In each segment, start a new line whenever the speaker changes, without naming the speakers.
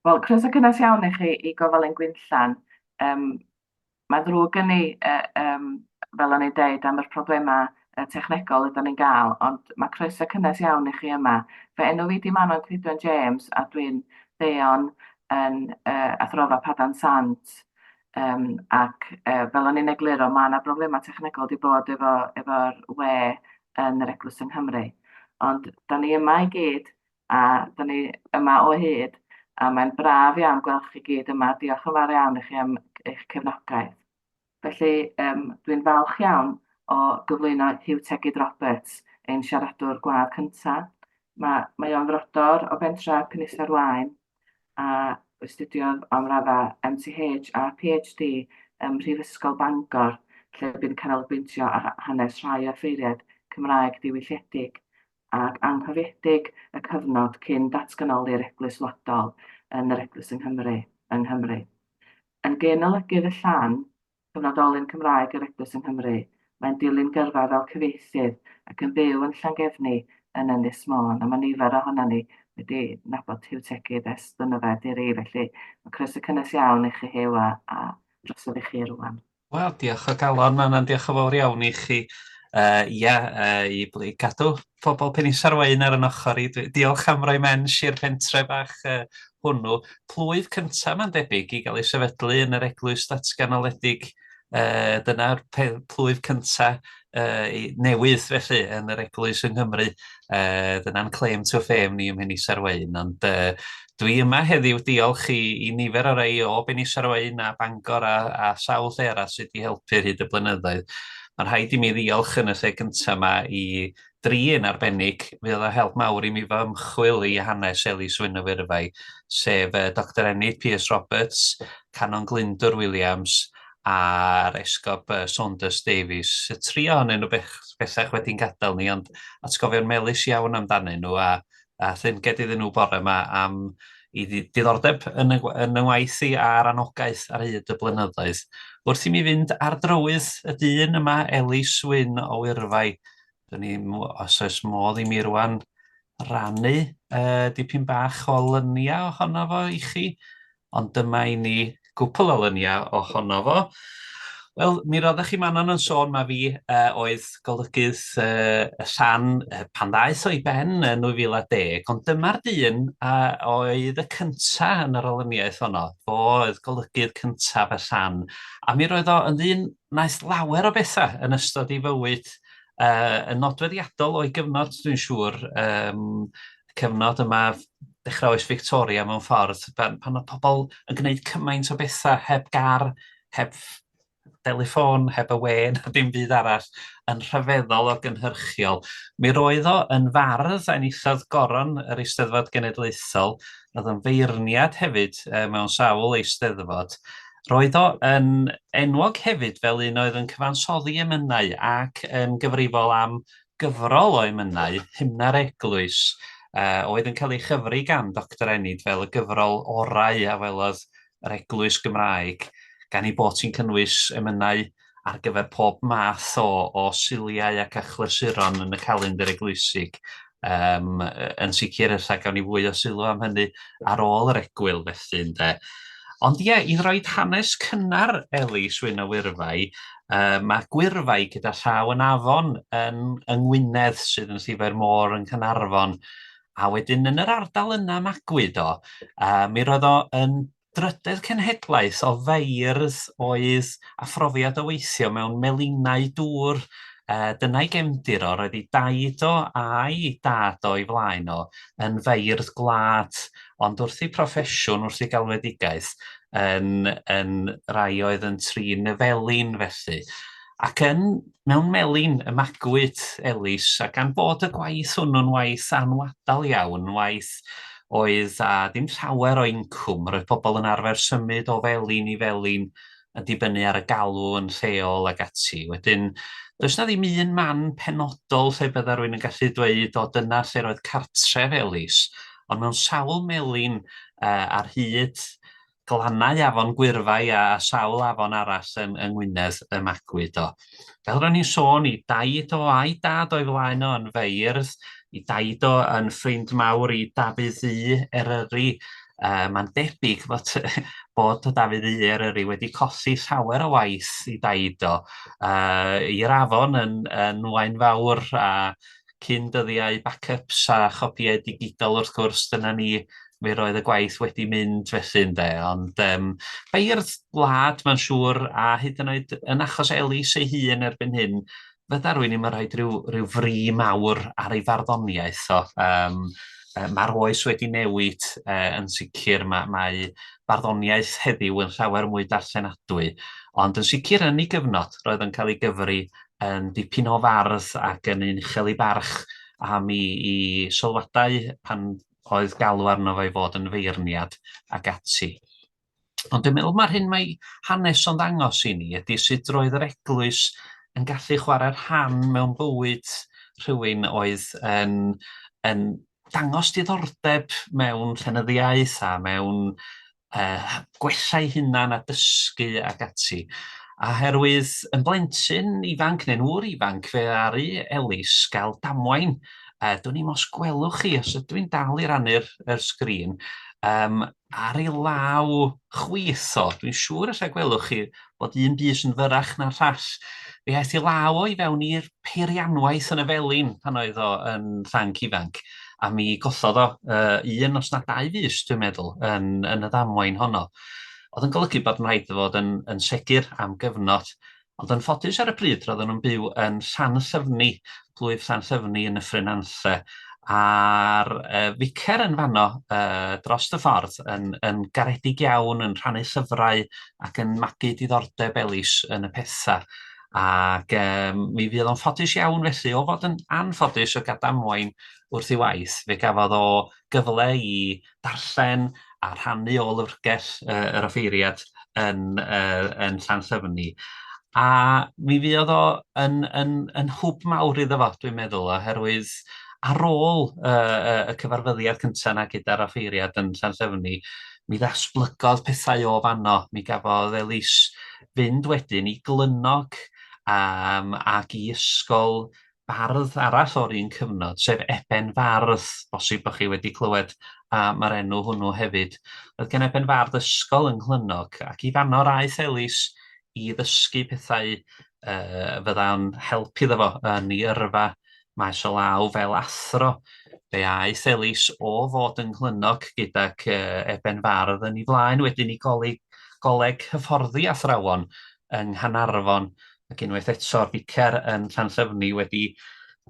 Wel, croeso cynnes iawn i chi i Gofal yn Gwynllan. Mae ddrwg gen i, fel o'n i'n deud, am yr problemau technegol ydyn ni'n gael, ond mae croeso cynnes iawn i chi yma. Fe enw fi di Manon Clydwen James, a dwi'n ddeion yn athrofa Padan Sant. Ac fel o'n i'n egluro, mae yna problemau technegol di bod efo'r we yn yr Eglwys yng Nghymru. Ond da ni yma i gyd, a da ni yma o hyd, a mae'n braf iawn gweld chi gyd yma. Diolch yn fawr iawn i chi am eich cefnogaeth. Felly, dwi'n falch iawn o gyflwyno Huw Tegid Roberts, ein siaradwr gwadd cyntaf. Mae o'n frodor o bentra Elis Wyn a astudiodd am raddau MTH a PhD ym Mhrifysgol Bangor, lle bu'n canolbwyntio ar hanes rhai o ffeiriad Cymraeg diwylliedig ac anghyfiedig y cyfnod cyn datganoli'r Eglwys Lodol yn yr Eglwys yng Nghymru. Yn genealygydd y llan, cyfnodolyn Cymraeg yr Eglwys yng Nghymru, mae'n dilyn gyrfa fel cyfieithydd ac yn byw yn Llangefni yn Ynys Môn, a mae nifer ohono ni wedi nabod Huw Tegid ers blynyddoedd i ri, felly mae croeso cynnes iawn i chi Huw a drosodd i chi rwan.
Wel, diolch o galon, Manon, diolch yn fawr iawn i chi. I gadw pobl Penis Arwein ar yn ochr i. Diolch am roi men Sir Pentre bach hwnnw. Plwyf cyntaf mae'n debyg i gael ei sefydlu yn yr Eglwys Datganoledig. Dyna'r plwyf cyntaf newydd felly yn yr Eglwys yng Nghymru. Dyna'n claim to fame ni ym Mhenis Arwein, ond dwi yma heddiw diolch i nifer o rei o Benis Arwein a Bangor a sawl lle arall sydd wedi helpu hyd y blynyddoedd. Mae'n rhaid i mi ddiolch yn y lle cyntaf yma i dri yn arbennig. Fydd o help mawr i mi fy ymchwil i hanes Elis Wyn o Wyrfai, sef Dr Elis Roberts, Canon Glyndwr Williams a'r esgob Saunders Davies. Y tri ohonyn nhw bellach wedi'n gadael ni, ond atgofion melys iawn amdanyn nhw a llunged iddyn nhw bore yma am i diddordeb yn y waith i a'r anogaeth ar hyd y blynyddoedd. Wrth i mi fynd ar drywydd y dyn yma, Elis Wyn o Wyrfai. Os oes modd i mi rwan rannu dipyn bach o lyniau ohono fo i chi, ond dyma i ni gwpl o lyniau ohono fo. Wel, mi roeddech chi Manon yn sôn ma fi oedd golygydd y llan pan ddaeth o i ben yn 2010, ond dyma'r dyn oedd y cyntaf yn yr olyniaeth honno. Fo oedd golygydd cyntaf y llan. A mi roedd o yn ddyn naeth lawer o bethau yn ystod i fywyd yn nodweddiadol o'i gyfnod, dwi'n siŵr. Cyfnod yma dechrau oes Victoria mewn ffordd, pan oedd pobl yn gwneud cymaint o bethau heb gar, heb teleffon, heb y wen, a dim byd arall, yn rhyfeddol o gynhyrchiol. Mi roedd o yn fardd a enillodd goron yr Eisteddfod Genedlaethol, oedd yn feirniad hefyd mewn sawl eisteddfod. Roedd o yn enwog hefyd fel un oedd yn cyfansoddi emynau ac yn gyfrifol am gyfrol o emynau, Hymna'r Eglwys, oedd yn cael ei chyfri gan Dr Enid fel y gyfrol orau a welodd yr Eglwys Gymraeg, gan ei bod sy'n cynnwys emynau ar gyfer pob math o siliau ac achlysuron yn y calendr eglwysig. Yn sicr ella gawn ni fwy o sylw am hynny ar ôl yr egwyl felly ynde. Ond ie, i roed hanes cynnar Elis Wyn o Wyrfai, mae Gwyrfai gyda llaw yn afon yn Ngwynedd sydd yn Llyfr Môr yn Caernarfon. A wedyn yn yr ardal yna magwyd o, mi roedd o yn drydydd cenhedlaeth o feirdd oedd a phrofiad o weithio mewn melinau dŵr. Dyna'i gefndir o, roedd ei daid o a'i dad o'i flaen o yn feirdd gwlad, ond wrth ei proffesiwn, wrth ei galwedigaeth, yn rai oedd yn trin y felin felly. Ac mewn melin y magwyd Elis, a gan bod y gwaith hwnnw'n waith anwadal iawn, waith oedd dim llawer o incwm, roedd pobl yn arfer symud o felin i felin yn dibynnu ar y galw yn lleol ag ati. Wedyn, does na ddim un man penodol lle bydda rwy'n yn gallu dweud o dyna lle roedd cartref Elis, ond mewn sawl melin ar hyd glannau afon Gwyrfai a sawl afon arall yn Ngwynedd y magwyd o. Fel ro'n i'n sôn, i daid o a'i dad o'i flaen o yn feirdd, i daid o yn ffrind mawr i Dafydd I Eryri, Mae'n debyg bod Dafydd Eryri wedi colli llawer o waith i daid o. I'r afon yn Waen Fawr a cyn dyddiau backups a chopiau digidol wrth gwrs, dyna ni mi roedd y gwaith wedi mynd felly ynde, ond beirdd wlad mae'n siŵr a hyd yn oed yn achos Elis ei hun erbyn hyn, fydda rwy'n ddim yn rhoi rhyw fri mawr ar ei farddoniaeth o. Mae'r oes wedi newid yn sicr, mae barddoniaeth heddiw yn llawer mwy darllenadwy, ond yn sicr yn ei gyfnod roedd yn cael ei gyfri yn dipyn o fardd ac yn un uchel i barch am i sylwadau pan oedd galw arno fe i fod yn feirniad ag ati. Ond dwi'n meddwl mae'r hyn mae hanes o'n ddangos i ni ydy sut roedd yr eglwys yn gallu chwarae'r rhan mewn bywyd rhywun oedd yn dangos diddordeb mewn llenyddiaeth a mewn gwellai hunan a dysgu ag ati. A herwydd yn blentyn ifanc neu'n wr ifanc fe aru Elis gael damwain. Dwi'n i'm os gwelwch chi, os ydw i'n dal i rannu'r sgrin, ar ei law chwith o. Dwi'n siŵr allai gwelwch chi bod un bys yn fyrach na'r llall. Fe aeth ei law o i fewn i'r peirianwaith yn y felin pan oedd o yn llanc ifanc. A mi gothodd o un os na 2 fus, dwi'n meddwl, yn y ddamwain honno. Oedd yn golygu bod yn rhaid fod yn segur am gyfnod, ond yn ffodus ar y pryd roedden nhw'n byw yn Llanllyfni, plwyf Llanllyfni yn y Ffrynantlle, a'r ficer yn fanno dros y ffordd yn garedig iawn, yn rhannu llyfrau ac yn magu diddordeb Elis yn y pethau. Ac mi fydd o'n ffodus iawn felly, o fod yn anffodus o gadamwain wrth ei waith, fe gafodd o gyfle i darllen a rhannu o lyrgell yr offeiriad yn Llanllyfni. A mi fydd o yn hwb mawr iddo fo, dwi'n meddwl, oherwydd ar ôl y cyfarfyddiad cyntaf na gyda'r offeiriad yn Llanllyfni, mi ddatblygodd pethau o fanno. Mi gafodd Elis fynd wedyn i glynog ac i ysgol bardd arall o'r un cyfnod, sef Eben Fardd, bosib bod chi wedi clywed mae'r enw hwnnw hefyd. Roedd gen Eben Fardd ysgol yn Glynog, ac i fanno aeth Elis i ddysgu pethau fydda'n helpu iddo fo yn ei yrfa maes o law fel athro. Fe aeth Elis o fod yn Glynog gydag Eben Fardd yn ei flaen wedyn i goleg hyfforddi athrawon yng Nghanarfon, ac unwaith eto'r vicar yn Llanllyfni wedi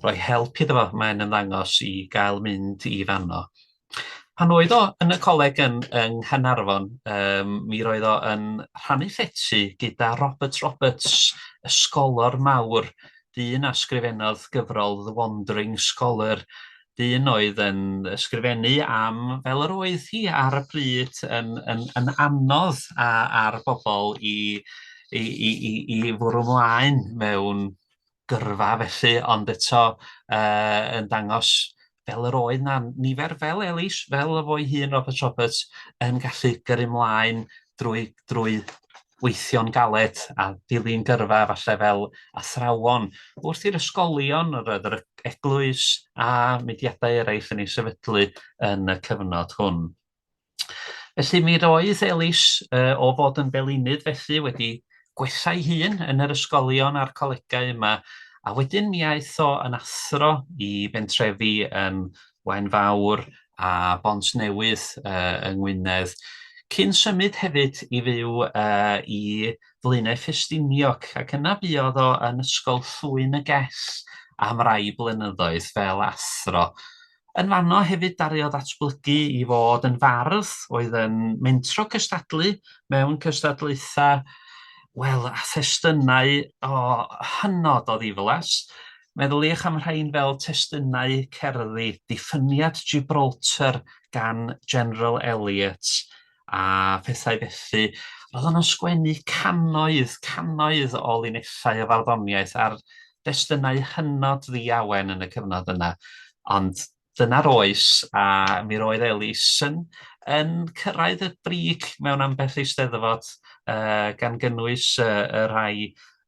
rhoi help iddo fo, mae'n ymddangos i gael mynd i fanno. Pan oedd o yn y coleg yn Nghanarfon, mi roedd o yn rhannu llety gyda Roberts, ysgolor mawr, dyn a sgrifennodd gyfrol The Wandering Scholar, dyn oedd yn ysgrifennu am fel yr oedd hi ar y pryd yn anodd ar bobl i fwrw mlaen mewn gyrfa felly, ond eto yn dangos fel yr oedd na nifer fel Elis, fel y fo'i hun Roberts, yn gallu gyrru mlaen drwy weithio'n galed a dilyn gyrfa falle fel athrawon wrth i'r ysgolion, yr eglwys a mudiadau eraill yn ei sefydlu yn y cyfnod hwn. Felly mi roedd Elis o fod yn belinydd felly wedi gwellai hun yn yr ysgolion a'r colegau yma, a wedyn mi aeth o yn athro i bentrefi yn Waen Fawr a Bont Newydd yng Ngwynedd, cyn symud hefyd i fyw i Flaenau Ffestiniog, ac yna buodd o yn ysgol Llwyn y Gell am rai blynyddoedd fel athro. Yn fanno hefyd daru o ddatblygu i fod yn fardd, oedd yn mentro cystadlu mewn cystadlaethau, wel, a thestynau o hynod o ddiflas. Meddyliwch am rhain fel testunau cerddi, Diffyniad Gibraltar gan General Elliot a pethau felly. Roedd o'n sgwennu cannoedd o linellau o farddoniaeth ar destunau hynod ddiawen yn y cyfnod yna. Ond dyna'r oes, a mi roedd Elis yn cyrraedd y brig mewn ambell eisteddfod gan gynnwys y rhai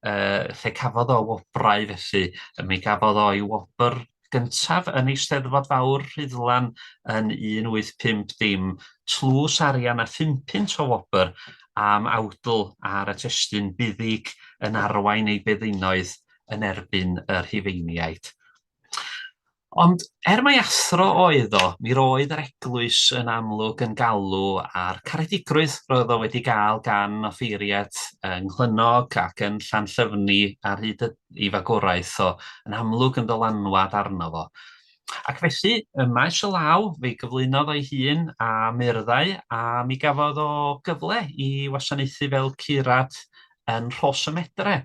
lle cafodd o wobrau felly. Mi gafodd o i wobr gyntaf yn Eisteddfod Fawr Rhuddlan yn 1850, tlws arian a 5 punt o wobr am awdl ar y testun buddig yn arwain ei beddinoedd yn erbyn y Rhufeiniaid. Ond mai athro oedd o, mi roedd yr eglwys yn amlwg yn galw ar caredigrwydd roedd o wedi gael gan offeiriad ynghlynnog ac yn Llanllyfni ar hyd ei fagwraeth o, yn amlwg yn dylanwad arno fo. Ac felly, maes y law, fe gyflwynodd o'i hun a murddau, a mi gafodd o gyfle i wasanaethu fel curad yn Rhosymedre.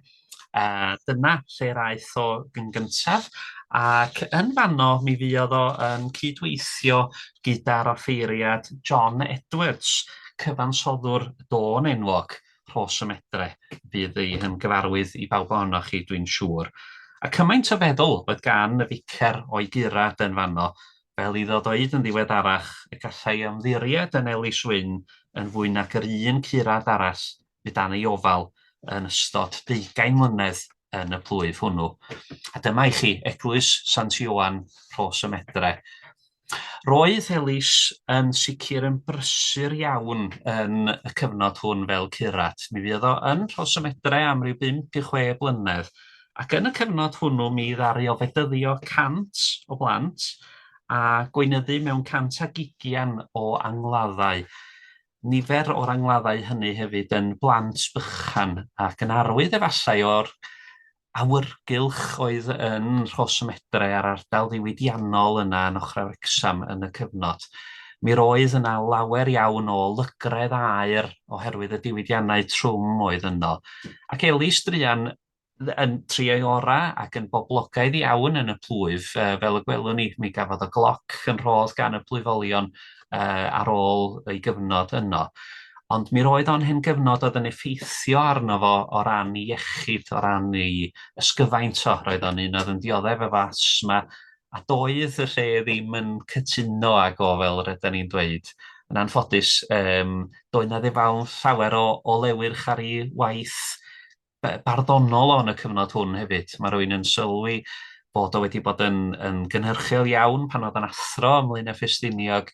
Dyna lle raeth o yn gyntaf, ac yn fanno mi fuodd o yn cydweithio gyda'r offeiriad John Edwards, cyfansoddwr dôn enwog Rhosymedre, bydd ei yn gyfarwydd i bawb ohonoch chi, dwi'n siŵr. A cymaint o feddwl bod gan y ficer o'i gurad yn fanno, fel iddo ddweud yn ddiweddarach y gallai ymddiried yn Elis Wyn yn fwy nac yr un curad arall gyda'n ei ofal yn ystod 20 mlynedd yn y plwyf hwnnw. A dyma i chi, Eglwys Sant Ioan Rhosymedre. Roedd Elis yn sicr yn brysur iawn yn y cyfnod hwn fel curad. Mi fuodd o yn Rhosymedre am ryw 5 i 6 blynedd, ac yn y cyfnod hwnnw mi ddaru o fedyddio 100 o blant a gweinyddu mewn 120 o angladdau. Nifer o'r angladdau hynny hefyd yn blant bychan ac yn arwydd efallai o'r awyrgylch oedd yn Rhosymedre a'r ardal ddiwydiannol yna yn ochrau Wrecsam yn y cyfnod. Mi roedd yna lawer iawn o lygredd aer oherwydd y diwydiannau trwm oedd yno. Ac Elis druan yn trio'i ora ac yn boblogaidd iawn yn y plwyf, fel y gwelwn ni, mi gafodd y gloc yn rhodd gan y plwyfolion ar ôl ei gyfnod yno. Ond mi roedd o'n hyn gyfnod oedd yn effeithio arno fo o ran ei iechyd, o ran ei ysgyfaint o. Roedd o'n un oedd yn dioddef efo asma, a doedd y lle ddim yn cytuno ag o, fel rydyn ni'n dweud. Yn anffodus, doedd na ddim llawer o lewyrch ar ei waith barddonol o'n y cyfnod hwn hefyd. Mae rwy'n yn sylwi bod o wedi bod yn gynhyrchiol iawn pan oedd yn athro ymlaen y Ffestiniog,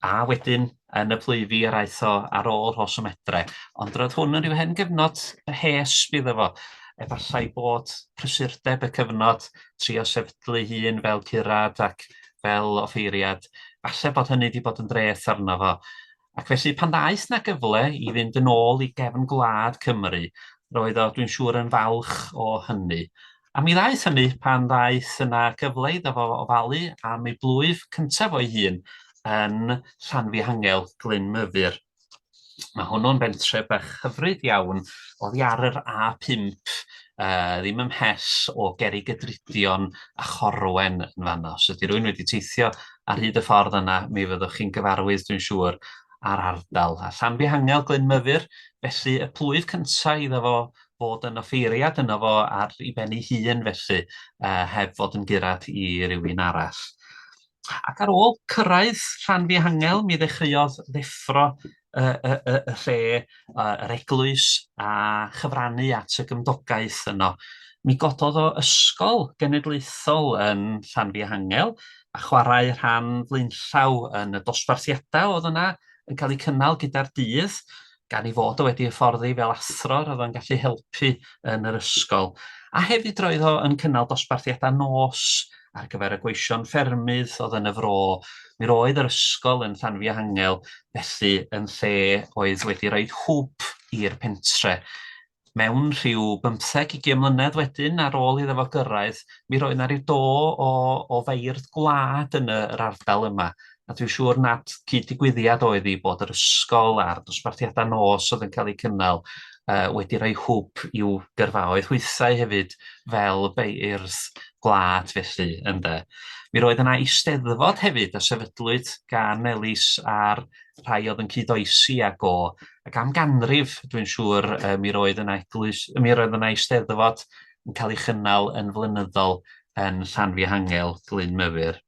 a wedyn yn y plwyfi yr aeth o ar ôl Rhosymedre. Ond roedd hwn yn rhyw hen gyfnod hes bydd efo. Efallai bod prysurdeb y cyfnod trio sefydlu hun fel curad ac fel offeiriad. Falle bod hynny wedi bod yn dreth arno fo. Ac felly pan daeth na gyfle i fynd yn ôl i gefn gwlad Cymru, roedd o, dwi'n siŵr, yn falch o hynny. A mi ddaeth hynny pan ddaeth yna gyfle iddo fo ofalu am ei blwyf cyntaf o'i hun yn Llanfihangel, Glynmyfyr. Mae hwnnw'n bentref bach hyfryd iawn oddi ar yr A5, ddim ymhes o Gerrig y Dridion a Chorwen yn fanno. Os ydy rhywun wedi teithio ar hyd y ffordd yna, mi fyddwch chi'n gyfarwydd, dwi'n siŵr, ar ardal. A Llanfihangel, Glynmyfyr, felly y plwyf cyntaf iddo fo fod yn offeiriad yno fo ar ei ben ei hun felly, heb fod yn gurad i rywun arall. Ac ar ôl cyrraedd Llanfihangel, mi ddechreuodd ddeffro y lle, yr eglwys a chyfrannu at y gymdogaeth yno. Mi gododd o ysgol genedlaethol yn Llanfihangel a chwarae rhan flaenllaw yn y dosbarthiadau oedd yna yn cael eu cynnal gyda'r dydd, gan ei fod o wedi hyfforddi fel athro, roedd o'n gallu helpu yn yr ysgol. A hefyd roedd o yn cynnal dosbarthiadau nos ar gyfer y gweision ffermydd oedd yn y fro. Mi roedd yr ysgol yn Llanfihangel felly yn lle oedd wedi rhoi hwb i'r pentre. Mewn rhyw 15-20 mlynedd wedyn, ar ôl iddo fo gyrraedd, mi roedd yna ryw do o feirdd gwlad yn yr ardal yma. A dwi'n siŵr nad cyd-digwyddiad oedd i bod yr ysgol a'r dosbarthiadau nos oedd yn cael eu cynnal wedi rhoi hwb i'w gyrfaoedd hwythau hefyd fel beirdd gwlad felly ynde. Mi roedd yna eisteddfod hefyd a sefydlwyd gan Elis a'r rhai oedd yn cyd-oesi ag o. Ac am ganrif, dwi'n siŵr, mi roedd yna eisteddfod yn cael ei chynnal yn flynyddol yn Llanfihangel, Glynmyfyr.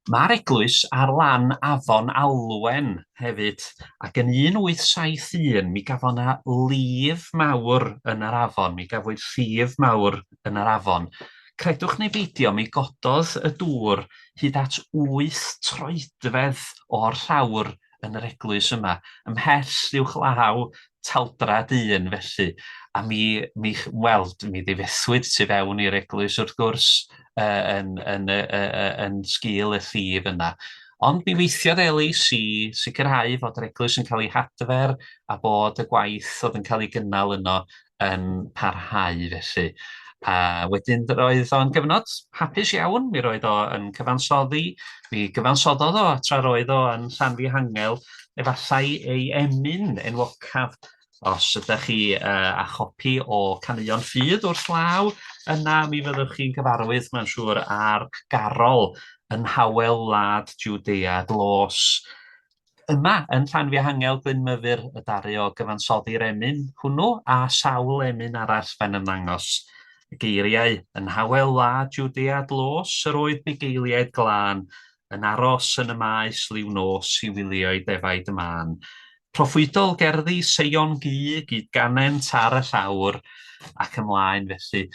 Mae'r eglwys ar lan afon Alwen hefyd, ac yn 1871 mi gafon na lif mawr yn yr afon, mi gafwyd llif mawr yn yr afon, credwch neu beidio, mi gododd y dŵr hyd at 8 troedfedd o'r llawr yn yr eglwys yma, ymhell uwchlaw taldrad un felly. A mi ddifethwyd tu fewn i'r eglwys wrth gwrs yn sgil y llif yna. Ond mi weithiodd Elis i sicrhau fod yr eglwys yn cael ei hadfer a bod y gwaith oedd yn cael ei gynnal yno yn parhau felly. A wedyn roedd o'n gyfnod hapus iawn, mi roedd o yn cyfansoddi, mi gyfansoddodd o tra roedd o yn Llanfihangel, efallai ei emyn enwocaf. Os ydych chi a chopi o caneuon ffydd wrth law, yna mi fyddwch chi'n gyfarwydd, mae'n siŵr, ar garol yn Hawel Wlad Jwdea Glos. Yma yn Llanfihangel Glynmyfyr y daru o gyfansoddi'r emyn hwnnw a sawl emyn arall fe'n ymddangos. Y geiriau yn Hawel Wlad Jwdea Glos, yr oedd bugeiliaid glân, yn aros yn y maes liw nos i wylio'i defaid y man. Proffwydol gerddi seion gu gyd ganent ar y llawr ac ymlaen felly.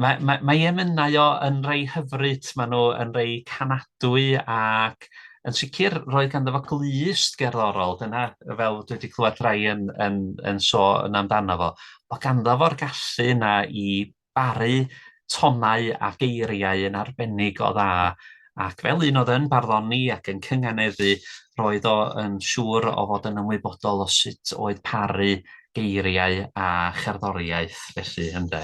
Mae emynau o yn rei hyfryd, maen nhw yn rei canadwy ac yn sicr roedd ganddo fo glust gerddorol, dyna fel dwi wedi clywed rhai yn sôn amdano fo. O ganddo fo'r gallu yna i baru tonau a geiriau yn arbennig o dda. Ac fel un oedd yn barddoni ac yn cynganeddu, roedd o yn siŵr o fod yn ymwybodol o sut oedd paru geiriau a cherddoriaeth felly ynde.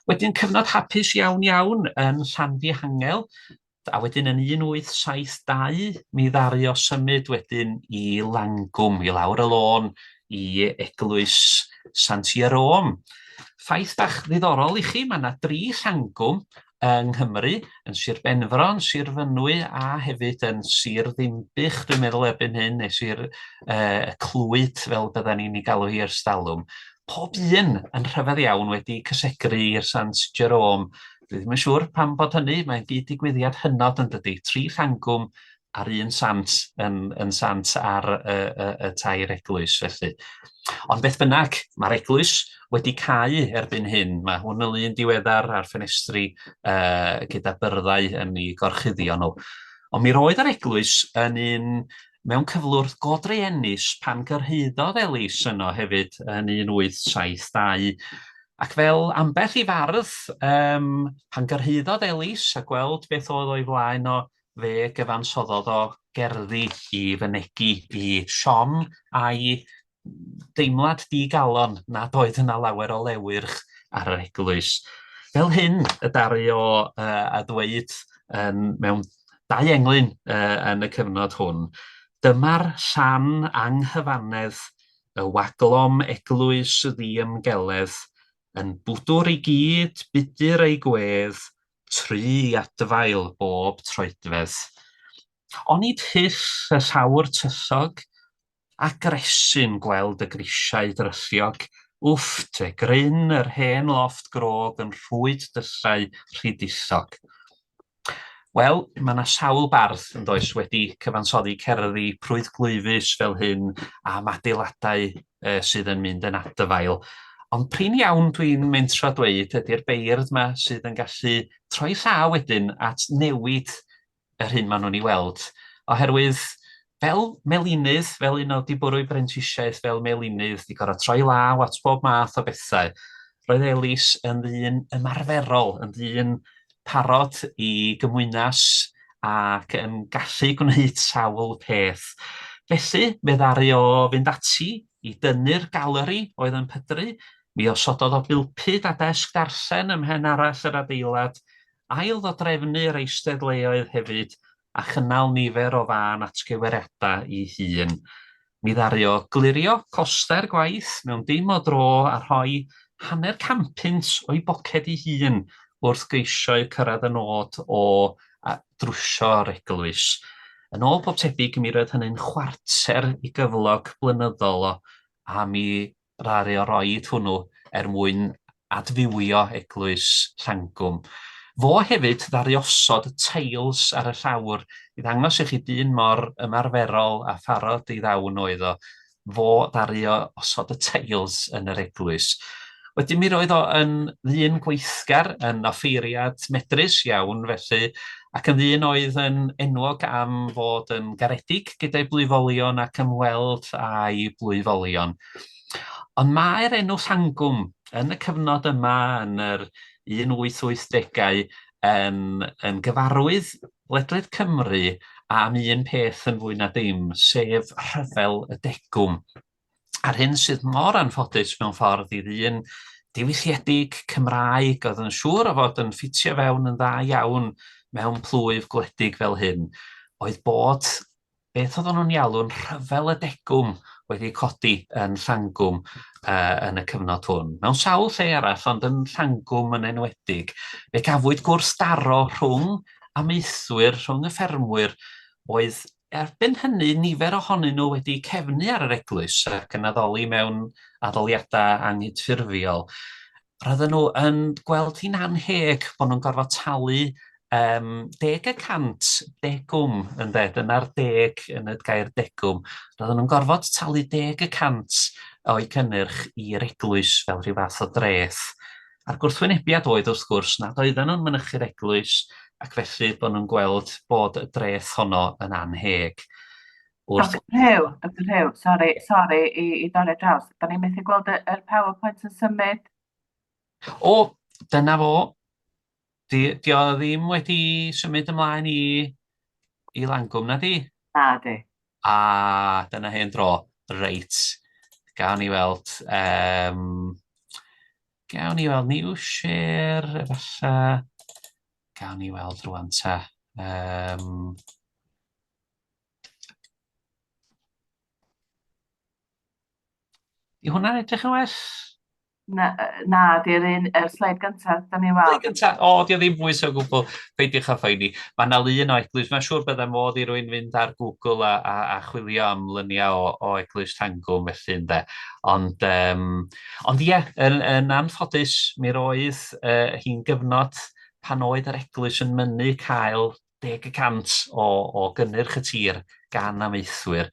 Wedyn cyfnod hapus iawn yn Llanfihangel, a wedyn yn 1872 mi ddaru o symud wedyn i Langwm, i lawr y lôn, i eglwys Sant Jerome. Ffaith bach ddiddorol i chi, mae yna 3 llangwm yng Nghymru, yn Sir Benfro, Sir Fynwy a hefyd yn Sir Ddimbych, dwi'n meddwl erbyn hyn, neu Sir Clwyd fel bydden ni'n ei galw hi ers talwm. Pob un yn rhyfedd iawn wedi cysegru i'r Sant Jerome. Dwi ddim yn siŵr pam bod hynny, mae'n gyd digwyddiad hynod yn dydy. 3 llangwm ar un sant yn sant ar y tair eglwys felly. Ond beth bynnag, mae'r eglwys wedi cau erbyn hyn. Mae hwn yn lun diweddar ar ffenestri gyda byrddau yn ei gorchuddio nhw. Ond mi roedd yr eglwys yn un mewn cyflwr godreiennus pan gyrhaeddodd Elis yno hefyd yn 1872. Ac fel ambell i fardd, pan gyrhaeddodd Elis a gweld beth oedd o'i flaen o, fe gyfansoddodd o gerddi i fynegi i siom a'i deimlad digalon nad oedd yna lawer o lewyrch ar yr eglwys. Fel hyn y daru o a ddweud mewn 2 englyn yn y cyfnod hwn. Dyma'r llan anghyfanedd, y waglom eglwys y ddiymgeledd, yn bwdwr i gyd, budur ei gwedd, tri adfail bob troedfedd. Onid hyll y llawr tyllog, a gresyn gweld y grisiau drylliog, wff, te gryn yr hen lofft grog yn rhwyd dyllau rhidillog. Wel, mae yna sawl bardd yn does wedi cyfansoddi cerddi prwydd-glwyfus fel hyn am adeiladau sydd yn mynd yn adfail. Ond prin iawn dwi'n mentro dweud ydy'r beirdd yma sydd yn gallu troi llaw wedyn at newid yr hyn maen nhw'n ei weld. Oherwydd fel melinydd, fel un o dibwrwy brentisiaeth fel melinydd, di gorau troi law at bob math o bethau. Roedd Elis yn ddyn ymarferol, yn ddyn parod i gymwynas ac yn gallu gwneud sawl peth. Felly, fe ddaru o fynd ati i dynnu'r galeri oedd yn pydru, mi osododd o bilpyd a desg darllen ymhen arall yr adeilad, ail ddodrefnu'r eistedleoedd hefyd, a chynnal nifer o fan atgyweiriadau i hun. Mi ddaru o glirio coster gwaith mewn dim o dro a rhoi 100 o'i boced i hun wrth geisio cyrraedd y nod o drwsio'r eglwys. Yn ôl pob tebyg, mi roedd hynny'n chwarter i gyflog blynyddol o, a mi ddaru o roed hwnnw mwyn adfywio eglwys Llangwm. Fo hefyd ddaru osod y teils ar y llawr i ddangos i chi dyn mor ymarferol a pharod i ddawn oedd o. Fo ddaru o osod y teils yn yr eglwys. Wedyn mi roedd o yn ddyn gweithgar yn offeiriad medrus iawn, felly, ac yn ddyn oedd yn enwog am fod yn garedig gyda'i blwyfolion ac ymweld â'i blwyfolion. Ond mae'r enw Llangwm yn y cyfnod yma yn yr 1880au yn gyfarwydd ledled Cymru am un peth yn fwy na dim, sef rhyfel y degwm. A'r hyn sydd mor anffodus mewn ffordd i ddyn diwylliedig Cymraeg oedd yn siŵr o fod yn ffitio fewn yn dda iawn mewn plwyf gwledig fel hyn, oedd bod beth oedden nhw'n ialw'n rhyfel y degwm wedi codi yn Llangwm yn y cyfnod hwn. Mewn sawl lle arall, ond yn Llangwm yn enwedig, fe gafwyd gwrthdaro rhwng amaethwyr, rhwng y ffermwyr, oedd erbyn hynny nifer ohonyn nhw wedi cefnu ar yr eglwys ac yn addoli mewn addoliadau anghyffurfiol. Roedden nhw yn gweld hi'n anheg bod nhw'n gorfod talu 10% degwm yn ded, dyna'r deg yn y gair degwm. Roedden nhw'n gorfod talu 10% o'i cynnyrch i'r eglwys fel rhyw fath o dreth. A'r gwrthwynebiad oedd wrth gwrs nad oedden nhw'n mynychu'r eglwys ac felly bod nhw'n gweld bod y dreth honno yn anheg.
Dr Huw, sori i dorri draws. Da ni'n methu gweld yr PowerPoint yn symud?
O, dyna fo. Di o ddim wedi symud ymlaen i Langwm, na di?
Na di.
A dyna hen dro. Reit. Gawn ni weld. Gawn ni weld new share, efallai. Gawn ni weld rwan ta. I hwnna'n edrych yn well?
Na, di'r sleid gyntaf, da ni'n weld.
O, di o ddim bwys o gwbl. Peidiwch â phoeni. Mae yna lun o eglwys. Mae'n siŵr byddai modd i rywun fynd ar Google a chwilio am lyniau o eglwys Llangwm felly ynde. Ond ie, yn anffodus, mi roedd hi'n gyfnod pan oedd yr eglwys yn mynnu cael 10% o gynnyrch y tir gan amaethwyr.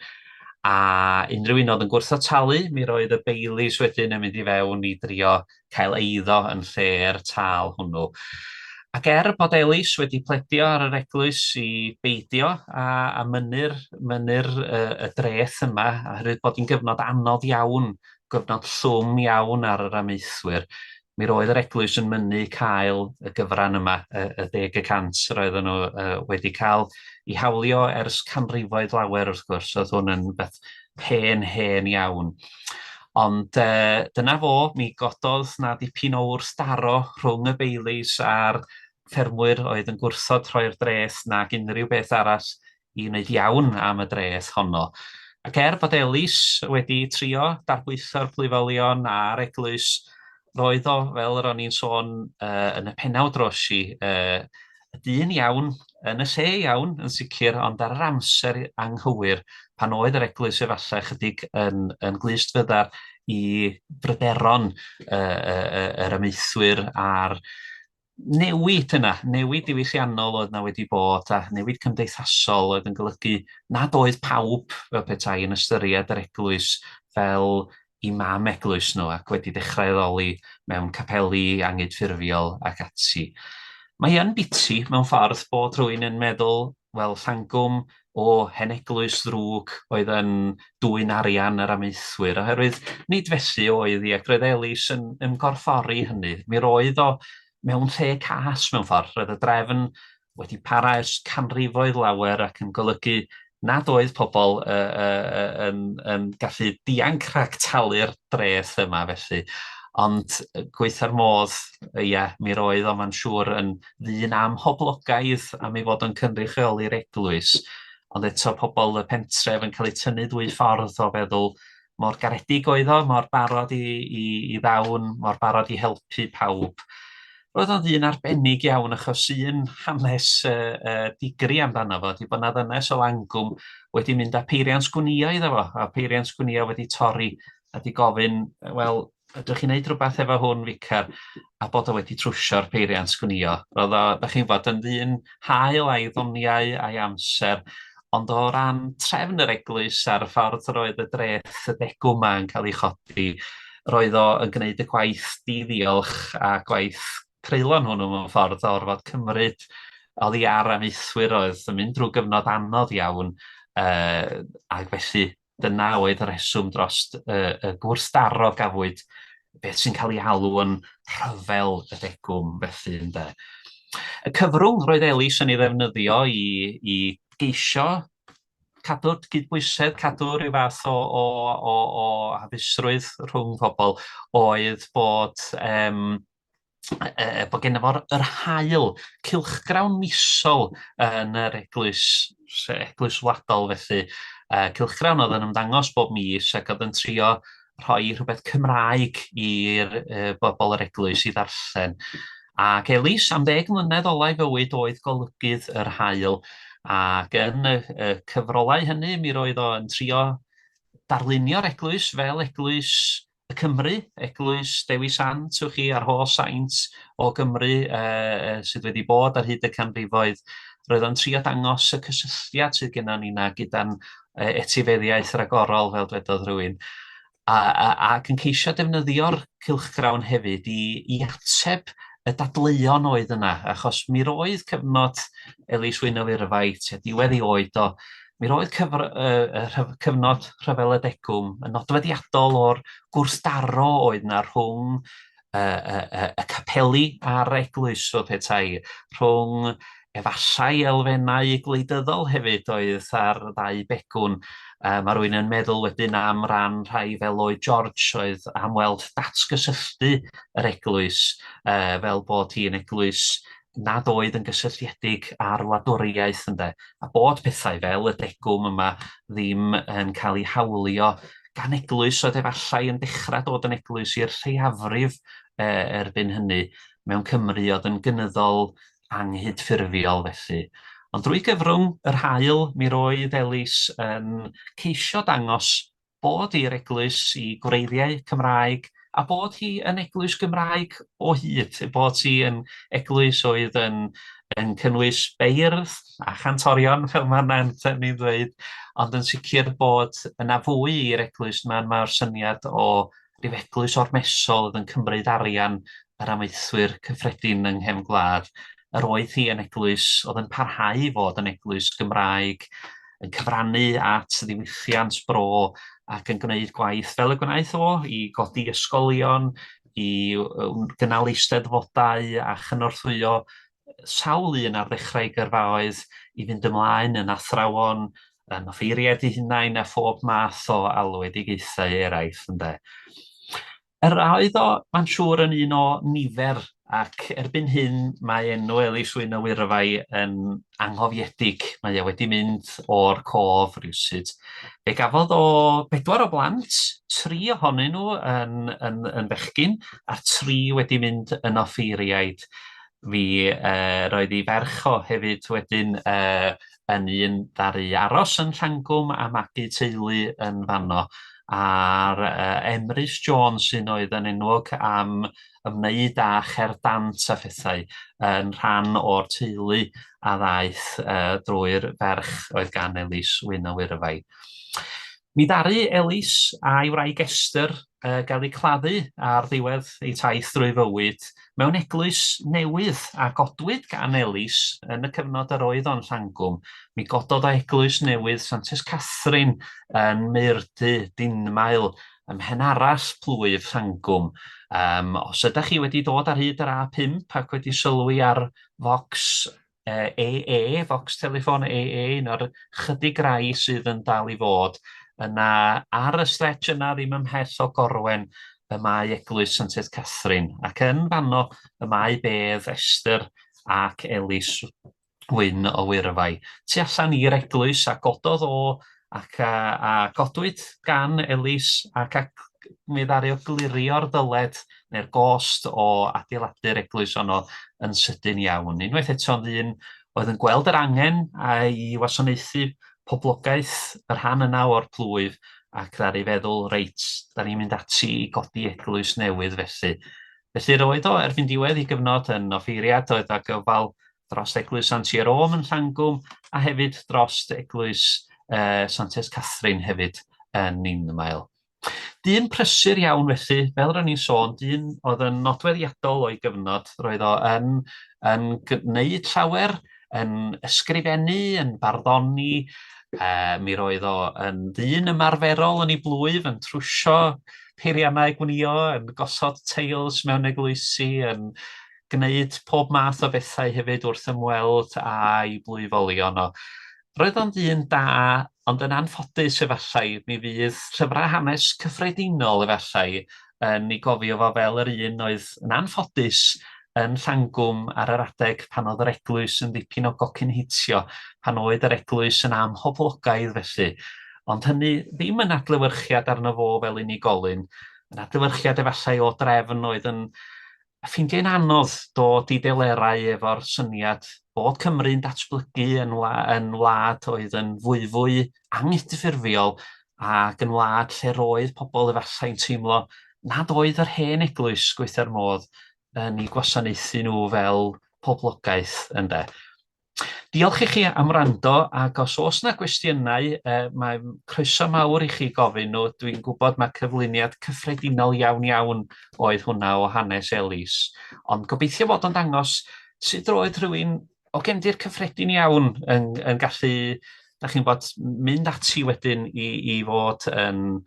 A unrhyw un oedd yn gwrtho talu, mi roedd y beilis wedyn yn mynd i fewn i drio cael eiddo yn lle'r tal hwnnw. Ac bod Elis wedi pledio ar yr eglwys i beidio a mynnu'r y dreth yma, oherwydd bod hi'n gyfnod anodd iawn, gyfnod llwm iawn ar yr amaethwyr, mi roedd yr eglwys yn mynnu cael y gyfran yma, y 10%, roedden nhw wedi cael i hawlio ers canrifoedd lawer wrth gwrs, oedd hwn yn beth hen iawn. Ond dyna fo, mi gododd na dipyn o wrthdaro rhwng y beilis a'r ffermwyr oedd yn gwrthod rhoi'r dreth nag unrhyw beth arall i wneud iawn am y dreth honno. Ac bod Elis wedi trio darbwytho'r blwyfolion a'r eglwys, roedd o, fel yr o'n i'n sôn yn y pennawd drosi, y dyn iawn, yn y lle iawn yn sicr, ond ar yr amser anghywir pan oedd yr eglwys efallai chydig yn glust fyddar i bryderon yr amaethwyr a'r newid yna, newid diwylliannol oedd na wedi bod a newid cymdeithasol oedd yn golygu nad oedd pawb fel petai yn ystyried yr eglwys fel imam eglwys nhw ac wedi dechrau addoli mewn capeli anghydffurfiol ac ati. Mae yn biti mewn ffordd bod rhywun yn meddwl, wel, Llangwm o hen eglwys ddrwg oedd yn dwyn arian yr amaethwyr, oherwydd nid felly oedd hi ac roedd Elis yn gorffori hynny. Mi roedd o mewn lle cas mewn ffordd, roedd y drefn wedi para ers canrifoedd lawer ac yn golygu nad oedd pobl yn gallu dianc rhag talu'r dreth yma felly. Ond gweitha'r modd, mi roedd o ma'n siŵr yn ddyn am hoblogaidd am ei fod yn cynrychioli'r eglwys. Ond eto pobl y pentref yn cael eu tynnu dwy ffordd o feddwl mor garedig oedd o, mor barod i ddawn, mor barod i helpu pawb. Roedd o'n ddyn arbennig iawn achos un hanes digri amdano fo, di bod na ddynes o Langwm wedi mynd â peiriant sgwnïo iddo fo, a peiriant sgwnïo wedi torri a di gofyn, wel, ydych chi'n neud rhywbeth efo hwn, Ficar, a bod o wedi trwsio'r peiriant sgwnïo. Roedd o, da chi'n bod, yn ddyn hael a'i ddoniau a'i amser, ond o ran trefn yr eglwys a'r ffordd roedd y dreth y degwm yma yn cael ei chodi, roedd o yn gwneud y gwaith diddiolch a gwaith creulon hwnnw mewn ffordd o orfod cymryd oddi ar amaethwyr oedd yn mynd drwy gyfnod anodd iawn ac felly dyna oedd y reswm dros y gwrthdaro gafwyd beth sy'n cael ei alw yn rhyfel y degwm felly ynde. Y cyfrwng roedd Elis yn ei ddefnyddio i geisio cadw'r gydbwysedd, cadw rhyw fath o hapusrwydd rhwng pobl oedd bod gennym fo'r hael, cylchgrawn misol yn yr eglwys wladol felly. Cylchgrawn oedd yn ymddangos bob mis ac oedd yn trio rhoi rhywbeth Cymraeg i'r bobl yr eglwys i ddarllen. Ac Elis am 10 mlynedd olau fywyd oedd golygydd yr hael ac yn y cyfrolau hynny mi roedd o yn trio darlunio'r eglwys fel eglwys y Cymru, eglwys Dewi Sant, wch chi, a'r holl saint o Gymru sydd wedi bod ar hyd y canrifoedd. Roedd o'n trio dangos y cysylltiad sydd gennym ni na gyda'n etifeddiaeth ragorol fel dwedodd rhywun. Ac yn ceisio defnyddio'r cylchgrawn hefyd i ateb y dadleuon oedd yna, achos mi roedd cyfnod Elis Wyn o Wyrfai, diwedd ei oed o, mi roedd cyfnod rhyfel y degwm yn nodweddiadol o'r gwrthdaro oedd yna rhwng y capeli a'r eglwys o petai, rhwng efallai elfennau gwleidyddol hefyd oedd ar ddau begwn. Mae rhywun yn meddwl wedyn am ran rhai fel oedd George oedd am weld datgysylltu yr eglwys fel bod hi'n eglwys nad oedd yn gysylltiedig â'r wladwriaeth ynde, a bod pethau fel y degwm yma ddim yn cael ei hawlio gan eglwys oedd efallai yn dechrau dod yn eglwys i'r lleiafrif erbyn hynny mewn Cymru oedd yn gynyddol anghydffurfiol felly. Ond drwy gyfrwng yr hael, mi roedd Elis yn ceisio dangos bod i'r eglwys i gwreiddiau Cymraeg a bod hi yn eglwys Gymraeg o hyd, bod hi yn eglwys oedd yn cynnwys beirdd a chantorion, fel mae'n ni'n dweud, ond yn sicr bod yna fwy i'r eglwys. Mae'r syniad o ryw eglwys ormesol oedd yn cymryd arian yr amaethwyr cyffredin yng nghefn gwlad. Yr oedd hi yn eglwys oedd yn parhau i fod yn eglwys Gymraeg, yn cyfrannu at ddiwylliant bro ac yn gwneud gwaith fel y gwnaeth o i godi ysgolion, i gynnal eisteddfodau a chynorthwyo sawl un ar ddechrau gyrfaoedd i fynd ymlaen yn athrawon, yn offeiriad eu hunain a phob math o alwedigaethau eraill ynde. Oedd o, mae'n siŵr, yn un o nifer ac erbyn hyn mae enw Elis Wyn o Wyrfai yn anghofiedig. Mae o wedi mynd o'r cof rywsyd. Fe gafodd o 4 o blant, 3 ohonyn nhw yn fechgyn a 3 wedi mynd yn offeiriaid. Fi roedd ei ferch o hefyd wedyn yn un ddaru aros yn Llangwm a magu teulu yn fanno. A'r Emrys Jones sy'n oedd yn enwog am ymwneud â cherdant a phethau yn rhan o'r teulu a ddaeth drwy'r ferch oedd gan Elis Wyn o Wyrfai. Mi ddaru Elis a'i wraig Esther gael eu claddu ar ddiwedd ei taith drwy fywyd mewn eglwys newydd a godwyd gan Elis yn y cyfnod yr oedd o'n Llangwm. Mi gododd o eglwys newydd Santes Catherine yn Meirdy, Dinmael, ym Mhenarall Plwyf Llangwm. Os ydych chi wedi dod ar hyd yr A5 ac wedi sylwi ar Vox Vox Telefon un o'r chydig rai sydd yn dal i fod, yna ar y stretch yna ddim ymhell o Gorwen y mae eglwys Santes Catherine ac yn fanno y mae bedd Esther ac Elis Wyn o Wyrfai. Tu allan i'r eglwys a gododd o ac a godwyd gan Elis ac mi ddaru o glirio'r ddyled neu'r gost o adeiladu'r eglwys honno yn sydyn iawn. Unwaith eto ddyn oedd yn gweld yr angen a'i wasanaethu poblogaeth yr rhan yna o'r plwyf ac ddaru feddwl, reit, da ni'n mynd ati i godi eglwys newydd felly. Felly roedd o erbyn diwedd i gyfnod yn offeiriad oedd â Gofal dros eglwys Sant Jerome yn Llangwm a hefyd dros eglwys Santes Catherine hefyd yn Ninmael. dyn prysur iawn felly, fel rydyn ni'n sôn, dyn oedd yn nodweddiadol o'i gyfnod, roedd o yn gwneud llawer, yn ysgrifennu, yn barddoni, mi roedd o yn ddyn ymarferol yn ei blwyf, yn trwsio peiriannau gwnïo, yn gosod teils mewn eglwysi, yn gwneud pob math o bethau hefyd wrth ymweld a'i blwyfolion o. Roedd o'n ddyn da, ond yn anffodus efallai, mi fydd llyfrau hanes cyffredinol efallai yn ei gofio fo fel yr un oedd yn anffodus yn Llangwm ar yr adeg pan oedd yr eglwys yn ddipyn o gocynheitio, pan oedd yr eglwys yn amhoblogaidd felly. Ond hynny ddim yn adlewyrchiad arno fo fel unigolyn, yn adlewyrchiad efallai o drefn oedd yn ffeindiau'n anodd dod i delerau efo'r syniad bod Cymru'n datblygu yn wlad oedd yn fwy anghyffurfiol ac yn wlad lle roedd pobl efallai'n teimlo nad oedd yr hen eglwys gweithio'r modd yn ei gwasanaethu nhw fel poblogaeth ynde. Diolch i chi am wrando, ac os oes yna gwestiynau, mae croeso mawr i chi gofyn nhw. Dwi'n gwybod mae cyflwyniad cyffredinol iawn oedd hwnna o hanes Elis, ond gobeithio fod o'n dangos sut roedd rhywun o gefndir cyffredin iawn yn gallu, da chi'n bod, mynd ati wedyn i fod yn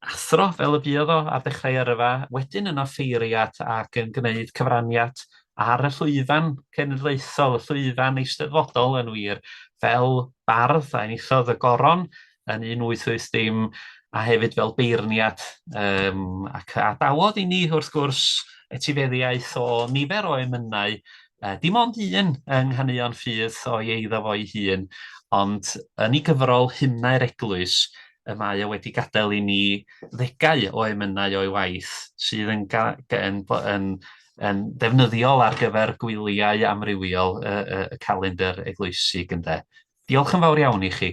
athro fel y buodd o ar ddechrau yrfa, wedyn yn offeiriad ac yn gwneud cyfraniad ar y llwyfan cenedlaethol, y llwyfan eisteddfodol yn wir, fel bardd a enillodd y goron yn 1880 a hefyd fel beirniad ac adawodd i ni wrth gwrs etifeddiaeth o nifer o emynau, dim ond un yng Nghaneuon Ffydd o'i eiddo fo'i hun, ond yn ei gyfrol Hymnau'r Eglwys, y mae o wedi gadael i ni ddegau o emynau o'i waith sydd yn defnyddiol ar gyfer gwyliau amrywiol y calendr eglwysig ynde. Diolch yn fawr iawn i chi.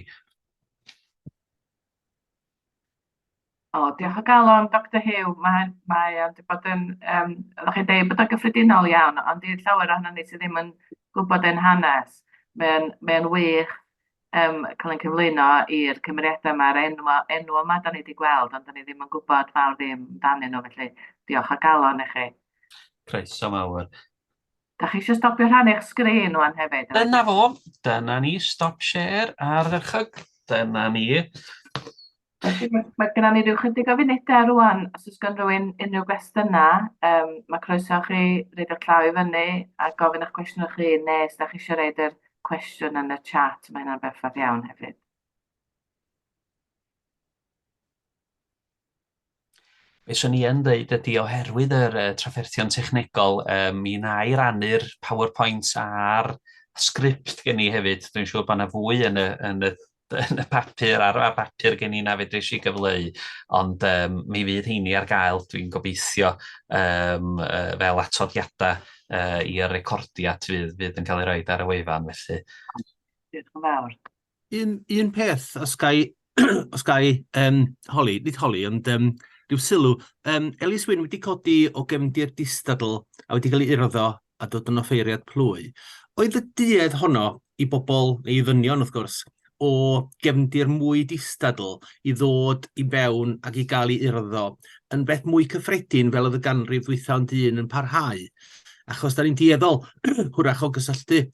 Diolch o galon, Dr Huw. Mae wedi bod yn, ydych chi'n dweud bod o'n gyffredinol iawn, ond i'r llawer ohono ni sydd ddim yn gwybod ein hanes. Mae'n wych cael ein cyflwyno i'r cymeriadau yma'r enw yma da ni wedi gweld, ond da ni ddim yn gwybod fawr ddim danyn nhw, felly diolch o galon i chi.
Croeso mawr.
Da chi eisiau stopio rhannu'ch sgrin wan hefyd?
Dyna fo. Dyna ni. Stop share ar yrchog. Dyna ni.
Mae gennym ni ryw chydig o funudau rwan. Os oes gan rhywun unrhyw gwestiynau, mae croeso chi reid o'r llaw i fyny a gofyn eich cwestiwn chi, neu os da chi eisiau reid yr cwestiwn yn y chat, mae hynna'n berffaith iawn hefyd.
Be swn i yn dweud ydy oherwydd yr trafferthion technegol, mi na i rannu'r PowerPoint a'r sgript gen i hefyd. Dwi'n siŵr bod yna fwy yn y papur, ar bapur gen i na fedrys i gyfleu, ond mi fydd heini ar gael, dwi'n gobeithio, fel atodiadau i'r recordiad fydd yn cael ei roed ar y wefan felly.
Diolch yn fawr.
Un peth, os gai holi, nid holi, ond rhyw sylw. Elis Wyn wedi codi o gefndir distadl a wedi cael ei urddo a dod yn offeiriad plwy. Oedd y duedd honno i bobl, neu i ddynion wrth gwrs, o gefndir mwy distadl i ddod i fewn ac i gael ei urddo yn beth mwy cyffredin fel oedd y ganrif ddwytha ond un yn parhau. Achos da ni'n dieddol hwrach o gysylltu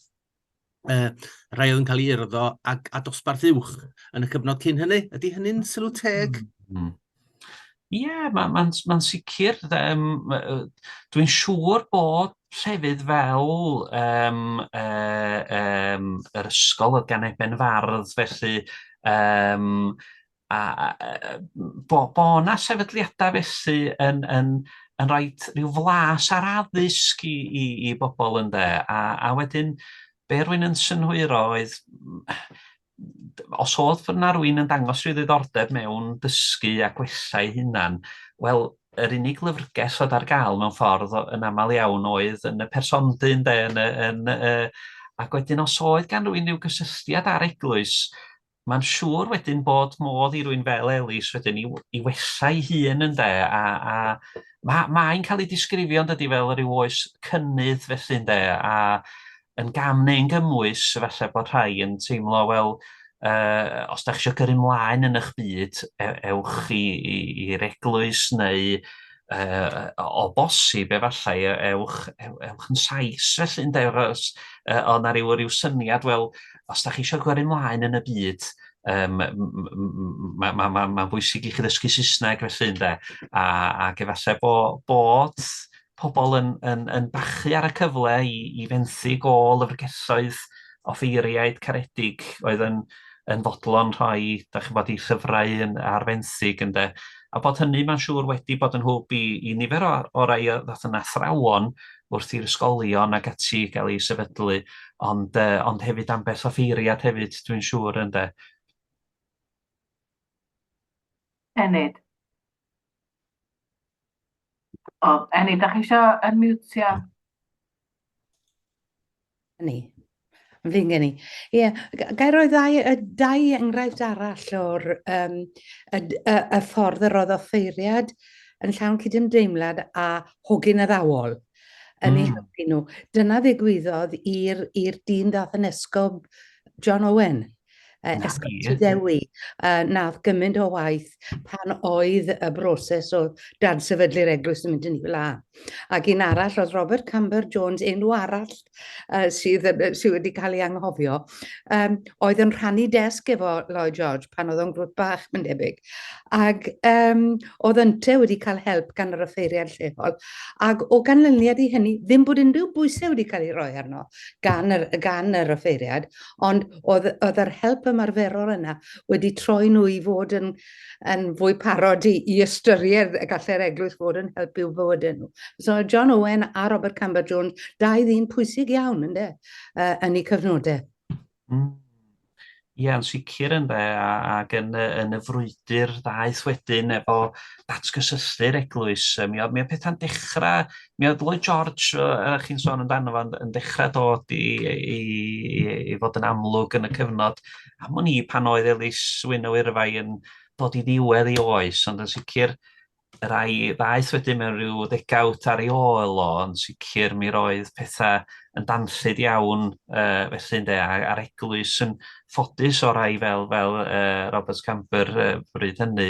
rai oedd yn cael ei urddo a dosbarth uwch yn y cyfnod cyn hynny. Ydy hynny'n sylw teg?
Ie, mae'n sicr. Dwi'n siŵr bod llefydd fel yr ysgol oedd gan Eben Fardd, felly bo na sefydliadau felly yn rhoi rhyw flas ar addysg i bobl ynde, a wedyn be rwy'n yn synhwyro oedd os oedd yna rwy'n yn dangos rhyw ddiddordeb mewn dysgu a gwellai hunan, wel, yr unig lyfrgell oedd ar gael mewn ffordd yn aml iawn oedd yn y persondy ac wedyn os oedd gan rwy'n rhyw gysylltiad ar eglwys, mae'n siŵr wedyn bod modd i rwy'n fel Elis wedyn i wellai hun ynde, a mae'n cael ei disgrifio yn dydi fel rhyw oes cynnydd felly ynde, a yn gam neu'n gymwys, falle bod rhai yn teimlo, wel, os da chi eisiau gyrru mlaen yn eich byd, ewch i'r eglwys neu o bosib efallai, ewch yn sais felly, ynde, o na ryw syniad, wel, os da chi eisiau gyrru mlaen yn y byd, mae'n bwysig i chi ddysgu Saesneg felly, ynde, ac efallai bod pobl yn bachu ar y cyfle i fenthu gôl lyfrgelloedd offeiriaid caredig oedd yn fodlon rhoi, da chi bod, i llyfrau ar fenthyg, ynde. A bod hynny, mae'n siŵr, wedi bod yn hwb i nifer o rai ddath yna athrawon wrth i'r ysgolion ac ati gael ei sefydlu, ond hefyd am beth offeiriad hefyd, dwi'n siŵr, ynde.
Enid. Enid, da chi eisiau unmutio?
Ni. Fi'n geni. Ie, gai roi dau enghraifft arall o'r y ffordd yr oedd offeiriad yn llawn cydymdeimlad a hogyn addawol yn ei helpu nhw. Dyna ddigwyddodd i'r dyn dath yn esgob John Owen. Esgob Tydewi, nath gymaint o waith pan oedd y broses o dadsefydlu'r eglwys yn mynd yn ei fla. Ac un arall oedd Robert Camber Jones, enw arall sydd wedi cael ei anghofio, oedd yn rhannu desg efo Lloyd George pan oedd o'n grŵp bach, mae'n debyg. Ac oedd ynte wedi cael help gan yr offeiriad lleol. Ac o ganlyniad i hynny, ddim bod unrhyw bwysau wedi cael ei roi arno gan yr offeiriad, ond oedd yr help ymarferol yna wedi troi nhw i fod yn fwy parod i ystyried y gallai'r eglwys fod yn helpu bywydau nhw. So John Owen a Robert Camber Jones, dau ddyn pwysig iawn yn eu cyfnodau.
Ie, yn sicr ynde, ac yn y frwydr ddaeth wedyn efo datgysylltu'r eglwys. Mi oedd pethau'n dechrau, mi oedd Lloyd George, chi'n sôn amdano fo, yn dechrau dod i fod yn amlwg yn y cyfnod. Am o'n i pan oedd Elis Wyn o Wyrfai yn dod i ddiwedd ei oes, ond yn sicr rai ddaeth wedyn mewn rhyw ddegawd ar ei ôl o, yn sicr mi roedd pethau yn danllyd iawn felly, ynde, a'r eglwys yn ffodus o rai fel Robert Camber bryd hynny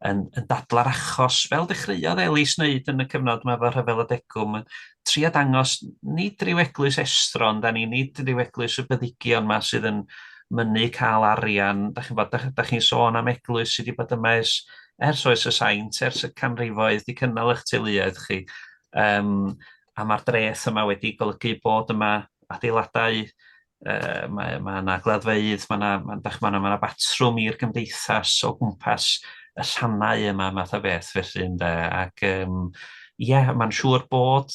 yn dadla'r achos fel dechreuodd Elis wneud yn y cyfnod yma fel Rhyfel y Degwm, trio dangos nid ryw eglwys estron, nid ryw eglwys y byddigion yma sydd yn mynnu cael arian. Da chi'n sôn am eglwys sydd wedi bod yma ers oes y saint, ers y canrifoedd, wedi cynnal eich teuluoedd chi. A mae'r dreth yma wedi golygu bod yma adeiladau, mae yna gleddfeydd, mae yna batrwm i'r gymdeithas o gwmpas y rhannau yma, math o beth felly, ynde. Ac mae'n siŵr bod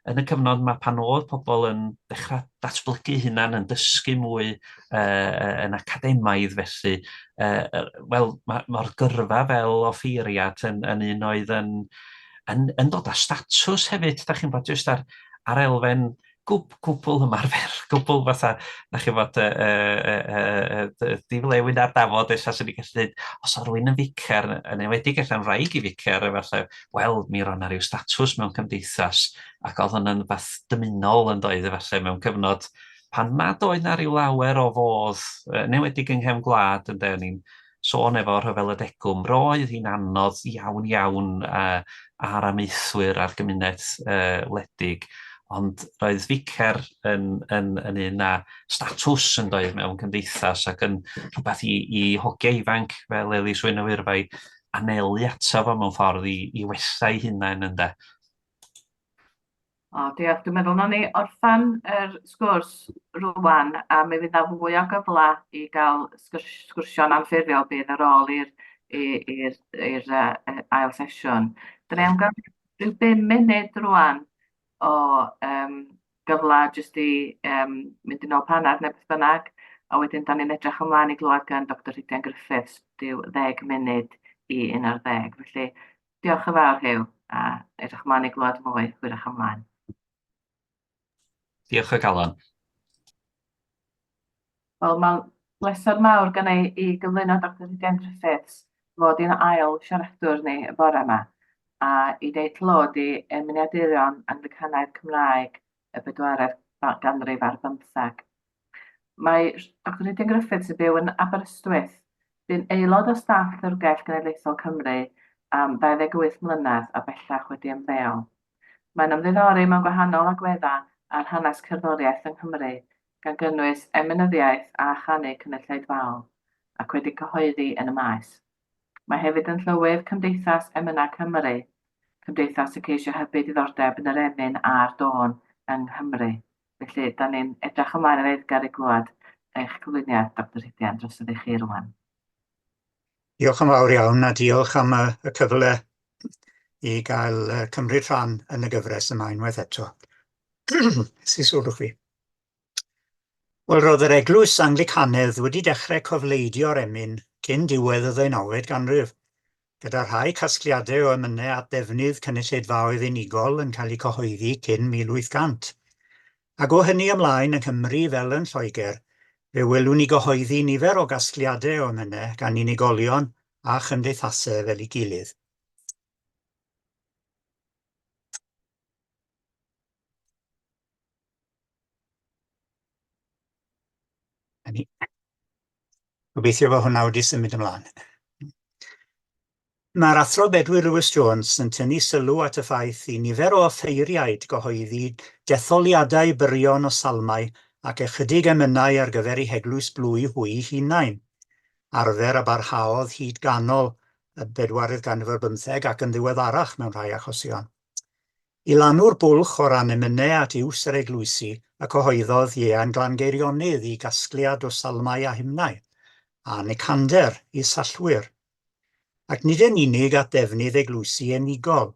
yn y cyfnod yma pan oedd pobl yn dechrau datblygu hunan, yn dysgu mwy yn academaidd felly, wel, mae'r gyrfa fel offeiriad yn un oedd yn dod â statws hefyd, da chi'n bod jyst ar elfen gwbl ymarfer, gwbl fatha, da chi'n bod diflewyn ar dafod, esa sy'n ei gallu dweud, os o'r rhywun yn ficer, yn enwedig allan wraig i ficer, efallai, wel, mi ro'n ryw statws mewn cymdeithas, ac oedd hwnna'n fath dymunol yn doedd, efallai, mewn cyfnod pan nad oedd na ryw lawer o fodd, enwedig yng nghefn gwlad, ynde, ni'n sôn efo Rhyfel y Degwm, roedd hi'n anodd iawn ar amaethwyr a'r gymuned wledig, ond roedd ficer yn un a statws yn doedd mewn cymdeithas ac yn rhywbeth i hogiau ifanc fel Elis Wyn o Wyrfai anelu ato fo mewn ffordd i wella ei hunain ynde.
Diolch. Dwi'n meddwl na ni orffan yr sgwrs rwan a mi fydd na fwy o gyfle i gael sgwrsio'n anffurfiol bydd ar ôl i'r ail sesiwn. Dyna am gael rhyw 5 munud rwan o gyfle jyst i mynd yn ôl panad neu beth bynnag, a wedyn da ni'n edrych ymlaen i glywed gan Dr Rhidian Griffiths dyw 10 munud i 11. Felly diolch yn fawr Huw a edrych ymlaen i glywed mwy hwyrach ymlaen.
Diolch o galon.
Wel, mae'n bleser mawr gen i gyflwyno Dr Rhidian Griffiths fod i'n ail siaradwr ni y bore yma a i deud tlod i Emyniaduron Anglicanaidd Cymraeg y 4th ganrif ar 15. Mae Dr Rhidian Griffiths yn byw yn Aberystwyth. Bu'n aelod o staff Llyfrgell Genedlaethol Cymru am 28 mlynedd a bellach wedi ymddeol. Mae'n ymddiddori mewn gwahanol agweddau ar hanes cerddoriaeth yng Nghymru, gan gynnwys emynyddiaeth a chanu cynulleidfaol, ac wedi cyhoeddi yn y maes. Mae hefyd yn llywydd Cymdeithas Emyniaduron Cymru, cymdeithas y ceisio hybu diddordeb yn yr emyn a'r dôn yng Nghymru. Felly, da ni'n edrych ymlaen yn eiddgar i glwad eich cyflwyniad, Dr Rhidian, dros y chi rwan.
Diolch yn fawr iawn a diolch am y cyfle i gael cymryd rhan yn y gyfres yma unwaith eto. Siswrwch fi. Wel, roedd yr eglwys Anglicanaidd wedi dechrau cofleidio'r emyn cyn diwedd y 19yd ganrif, gyda rhai casgliadau o emynau at ddefnydd cynulleidfaoedd unigol yn cael eu cyhoeddi cyn 1800. Ac o hynny ymlaen yng Nghymru fel yn Lloegr, fe welwn ni gyhoeddi nifer o gasgliadau o emynau gan unigolion a chymdeithasau fel ei gilydd. Gobeithio fod hwnna wedi symud ymlaen. Mae'r athro Bedwyr Lewis Jones yn tynnu sylw at y ffaith i nifer o offeiriaid gyhoeddi detholiadau byrion o salmau ac ychydig emynau ar gyfer ei heglwys blwy hwy hunain. Arfer a barhaodd hyd ganol y 4th ganrif ar 15 ac yn ddiweddarach mewn rhai achosion. I lanw'r bwlch o ran emynau at iws yr eglwysi y cyhoeddodd Iean Glangeirionydd i gasgliad o salmau a hymnau, a Nicander i sallwyr, ac nid yn unig at ddefnydd eglwysi unigol.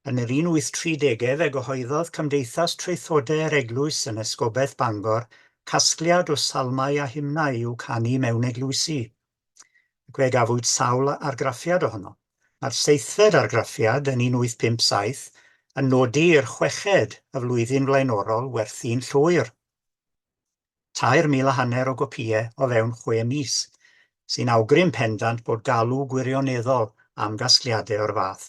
Yn yr 1830au fe gyhoeddodd Cymdeithas Traethodau'r Eglwys yn Esgobaeth Bangor casgliad o salmau a hymnau i'w canu mewn eglwysi, ac fe gafwyd sawl argraffiad ohono. Mae'r 7th argraffiad yn 1857 yn nodi i'r 6ed y flwyddyn flaenorol werthu'n llwyr. 3,500 o gopïau o fewn 6 mis, sy'n awgrym pendant bod galw gwirioneddol am gasgliadau o'r fath.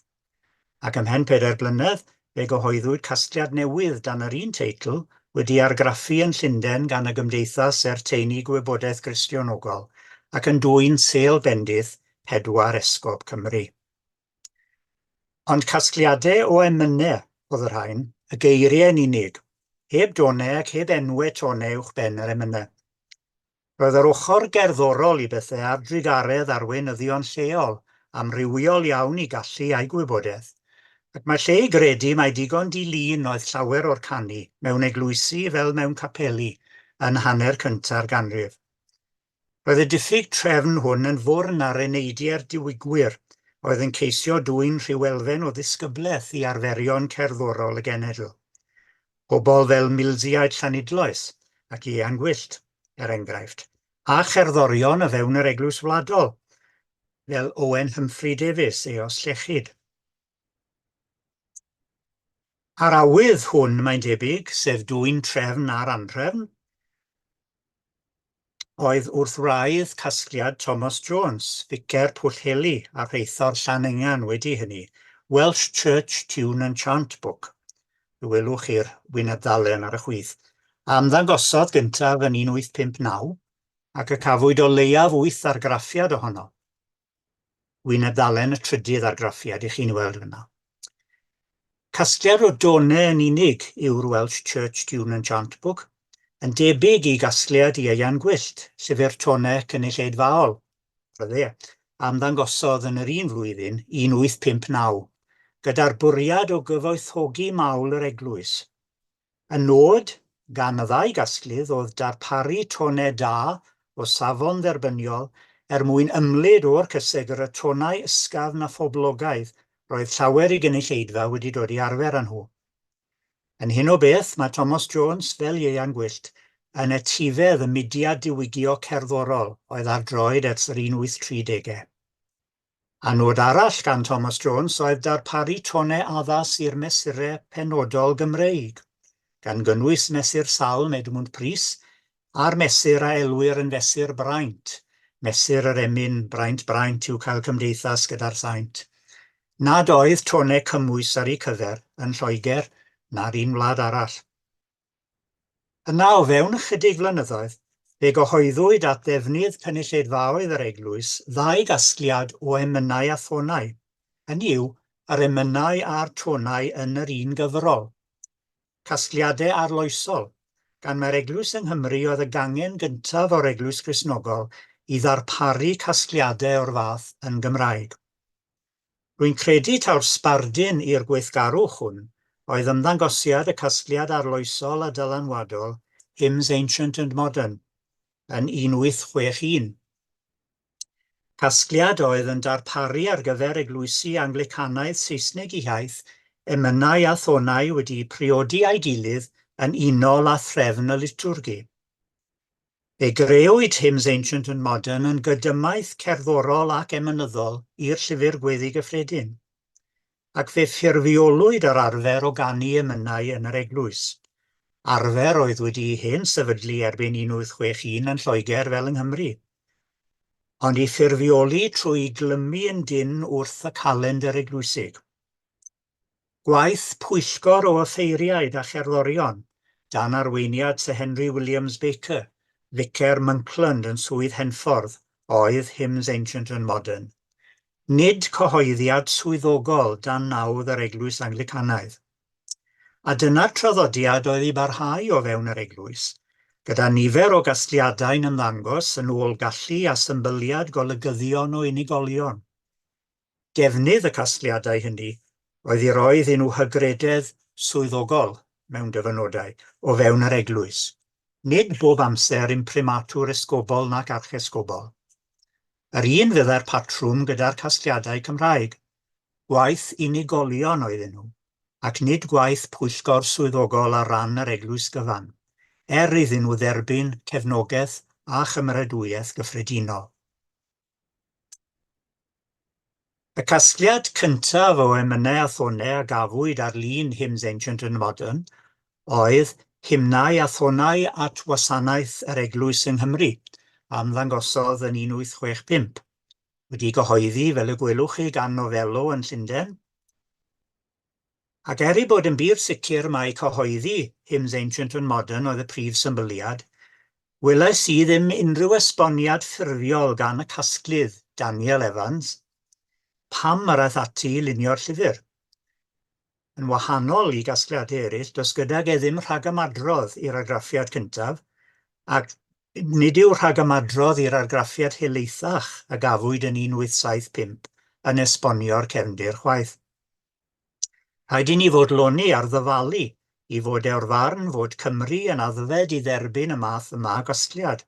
Ac ymhen 4 blynedd, fe gyhoeddwyd casgliad newydd dan yr un teitl wedi argraffu yn Llundain gan y Gymdeithas Teulu Gwybodaeth Gristionogol ac yn dwyn sêl bendith 4 esgob Cymru. Ond casgliadau o emynau oedd yr rhain, y geiriau yn unig, heb donau ac heb enwau tonau uwch ben yr emynau. Roedd yr ochr gerddorol i bethau ar drigaredd arweinyddion lleol, amrywiol iawn i gallu a'i gwybodaeth, ac mae lle i gredu mae digon dilyn oedd llawer o'r canu mewn eglwysi fel mewn capeli yn hanner cynta'r ganrif. Roedd y diffyg trefn hwn yn fwrn ar eneidiau'r diwygwyr, oedd yn ceisio dwyn rhywelfen o ddisgyblaeth i arferion cerddorol y genedl. Pobl fel Milsiaid Llanidloes ac Ieuan Gwyllt, er enghraifft, a cherddorion y fewn yr eglwys wladol, fel Owen Humphrey Davies, Eos Llechyd. Ar awydd hwn mae'n debyg, sef dwyn trefn a'r antrefn, oedd wrth wraidd casgliad Thomas Jones, vicer Pwllheli a rheithor Llanengan wedi hynny, Welsh Church Tune and Chant Book, welwch chi'r wyneb ddalen ar y chwith, a ymddangosodd gyntaf yn 1859, ac y cafwyd o leiaf 8 argraffiad ohono. Wyneb ddalen y 3ydd argraffiad i chi'n weld yna. Casgliad o donau yn unig yw'r Welsh Church Tune and Chant Book, yn debyg i gasgliad i Ieuan Gwyllt, llyfr tonau cynulleidfaol, ymddangosodd yn yr un flwyddyn, 1859, gyda'r bwriad o gyfoethogi mawl yr eglwys. Y nod, gan y ddau gasglydd, oedd darparu tonau da o safon dderbyniol mwyn ymlid o'r cyseg yr y tonau ysgafn na phoblogaidd roedd llawer i gynulleidfa wedi dod i arfer â nhw. Yn hyn o beth, mae Thomas Jones fel Ieuan Gwyllt yn etifedd y mudiad diwygio cerddorol oedd ar droed ers yr 1830au. A nod arall gan Thomas Jones oedd darparu tonau addas i'r mesurau penodol Gymreig, gan gynnwys mesur Salm Edmund Pris a'r mesur a elwyr yn fesur Braint, mesur yr emyn Braint i'w cael cymdeithas gyda'r saint. Nad oedd tonau cymwys ar ei cyfer yn Lloegr na'r un wlad arall. Yna o fewn ychydig flynyddoedd, Fe gyhoeddwyd at ddefnydd cynulleidfaoedd yr eglwys ddau gasgliad o emynau a thonau. Hynny yw, yr emynau a'r tonau yn yr un gyfrol. Casgliadau arloesol, gan mae'r eglwys yng Nghymru oedd y gangen gyntaf o'r eglwys Gristnogol i ddarparu casgliadau o'r fath yn Gymraeg. Rwy'n credu taw'r sbardun i'r gweithgarwch hwn oedd ymddangosiad y casgliad arloesol a dylanwadol Hymns Ancient and Modern yn 1861. Casgliad oedd yn darparu ar gyfer eglwysi Anglicanaidd Saesneg eu hiaith, emynau a thonau wedi priodi a'i gilydd yn unol â threfn y liturgi. Fe greuwyd Hymns Ancient and Modern yn gydymaith cerddorol ac emynyddol i'r llyfr gweddi gyffredin, ac fe ffurfiolwyd yr arfer o ganu emynau yn yr eglwys. Arfer oedd wedi hen sefydlu erbyn 1861 yn Lloegr fel yng Nghymru, ond i ffurfioli trwy glymu yn dyn wrth y calendr eglwysig. Gwaith pwyllgor o offeiriaid a cherddorion, dan arweiniad Sir Henry Williams Baker, Vicar Monkland yn Swydd Henffordd, oedd Hymns Ancient and Modern. Nid cyhoeddiad swyddogol dan nawdd yr eglwys Anglicanaidd. A dyna'r traddodiad oedd i barhau o fewn yr eglwys, gyda nifer o gasgliadau'n ymddangos yn ôl gallu a symbyliad golygyddion o unigolion. Defnydd y casgliadau hynny oedd i roi iddyn nhw hygrededd swyddogol mewn dyfynodau o fewn yr eglwys, nid bob amser imprimatwr esgobol nac archesgobol. Yr un fyddai'r patrwm gyda'r casgliadau Cymraeg, gwaith unigolion oedden nhw, ac nid gwaith pwyllgor swyddogol ar ran yr eglwys gyfan, iddyn nhw dderbyn cefnogaeth a chymeradwyaeth gyffredinol. Y casgliad cyntaf o emynau a thonau a gafwyd ar lun Hymns Ancient and Modern oedd Hymnau a Thonau at Wasanaeth yr Eglwys yng Nghymru, am ddangosodd yn 1865, wedi gyhoeddi fel y gwelwch chi gan Nofello yn Llundain. Ac i bod yn bir sicr mae cyhoeddi Hymns Ancient and Modern oedd y prif symbyliad, welais i ddim unrhyw esboniad ffurfiol gan y casglydd Daniel Evans, pam yr aeth ati i lunio'r llyfr. Yn wahanol i gasgliadau eraill, does gydag ddim rhagymadrodd i'r argraffiad cyntaf, ac nid yw rhagymadrodd i'r argraffiad helaethach a gafwyd yn 1875 yn esbonio'r cefndir chwaith. Rhaid i ni fod loni ar ddyfalu i fod o'r farn fod Cymru yn addfed i dderbyn y math yma gasgliad.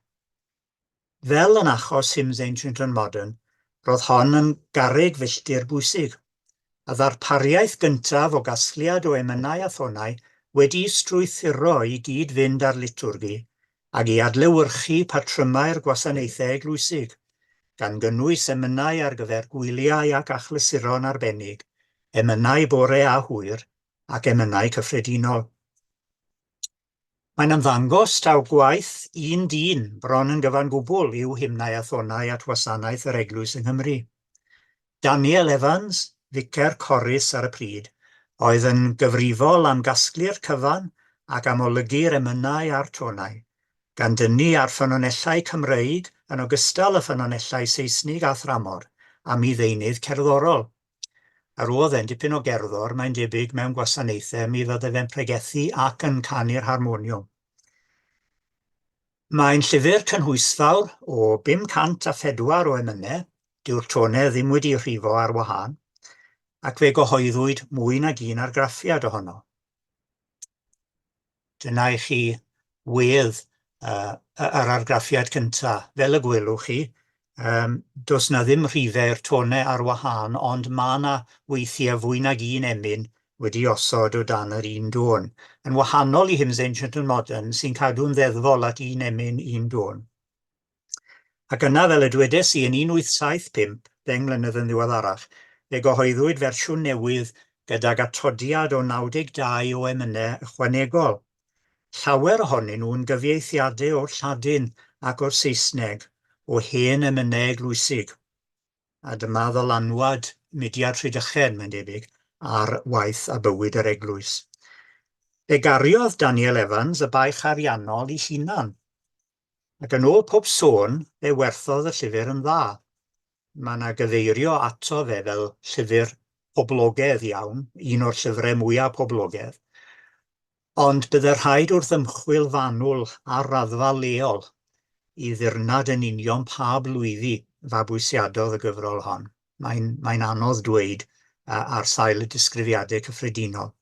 Fel yn achos Hymns Ancient and Modern, roedd hon yn garreg filltir bwysig, a ddarpariaeth gyntaf o gasgliad o emynau a thonau wedi strwythuro i gyd fynd ar liturgi ac i adlewyrchu patrymau'r gwasanaethau eglwysig, gan gynnwys emynau ar gyfer gwyliau ac achlysuron arbennig, emynau bore a hwyr ac emynau cyffredinol. Mae'n ymddangos taw gwaith un dyn bron yn gyfan gwbl yw Hymnau a Thonau at Wasanaeth yr Eglwys yng Nghymru. Daniel Evans, Vicar Corris ar y pryd, oedd yn gyfrifol am gasglu'r cyfan ac am olygu'r emynau a'r tonau, gan dynnu ar ffynonellau Cymreig yn ogystal â ffynonellau Saesnig a thramor am ei ddeunydd cerddorol. Ar oedd e'n dipyn o gerddor, mae'n debyg mewn gwasanaethau mi fyddai fe'n pregethu ac yn canu'r harmoniwm. Mae'n llyfr cynhwysfawr o 504 o emynau, dyw'r tonau ddim wedi rhifo ar wahân, ac fe gyhoeddwyd mwy nag un argraffiad ohono. Dyna i chi wedd yr argraffiad cyntaf. Fel y gwelwch chi, does na ddim rhifau'r tonau ar wahân, ond mae yna weithiau fwy nag un emyn wedi osod o dan yr un dôn, yn wahanol i Hymns Ancient and Modern sy'n cadw'n ddeddfol at un emyn, un dôn. Ac yna, fel y dwedais i yn 1875, 10 mlynedd yn ddiweddarach, fe gyhoeddwyd fersiwn newydd gydag atodiad o 92 o emynau ychwanegol. Llawer ohonyn nhw'n gyfieithiadau o'r Lladin ac o'r Saesneg, o hen emynau eglwysig. A dyma ddylanwad mudiad Rhydychen, mae'n debyg, ar waith a bywyd yr eglwys. Fe gariodd Daniel Evans y baich ariannol i hunan. Ac yn ôl pob sôn, fe werthodd y llyfr yn dda. Mae yna gyfeirio ato fe fel llyfr poblogaidd iawn, un o'r llyfrau mwyaf poblogaidd. Ond byddai rhaid wrth ymchwil fanwl a raddfa leol i ddirnad yn union pa blwyddi fabwysiadodd y gyfrol hon. Mae'n anodd dweud ar sail y disgrifiadau cyffredinol.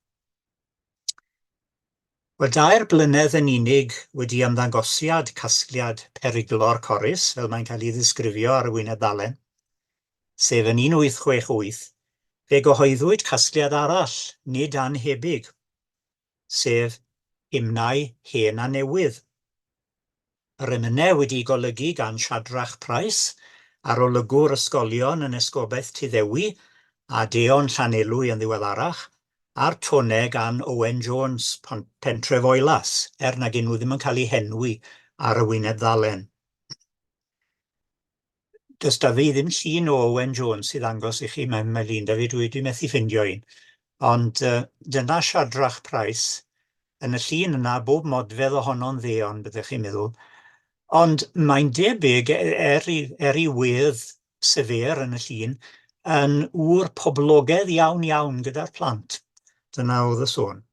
Wel, 2 blynedd yn unig wedi ymddangosiad casgliad periglo'r Corus, fel mae'n cael ei ddisgrifio ar y wyneb ddalen, sef yn 1868, fe gyhoeddwyd casgliad arall, nid anhebyg, sef Hymnau Hen a Newydd. Yr emynau wedi golygu gan Siadrach Price, arolygwr ysgolion yn Esgobaeth Tuddewi, a Deon Llanelwy yn ddiweddarach, a'r tonau gan Owen Jones, pentref Oelas, nag nhw ddim yn cael eu henwi ar y wyneb ddalen. Does da fi ddim llun o Owen Jones i ddangos i chi, mae'n lun da fi, dwi methu ffindio un. Ond dyna Siadrach Price, yn y llun yna, bob modfedd ohono'n ddeon, byddech chi'n meddwl. Ond mae'n debyg, i wedd sefer yn y llun, yn ŵr poblogaidd iawn iawn gyda'r plant. Dyna oedd y sôn.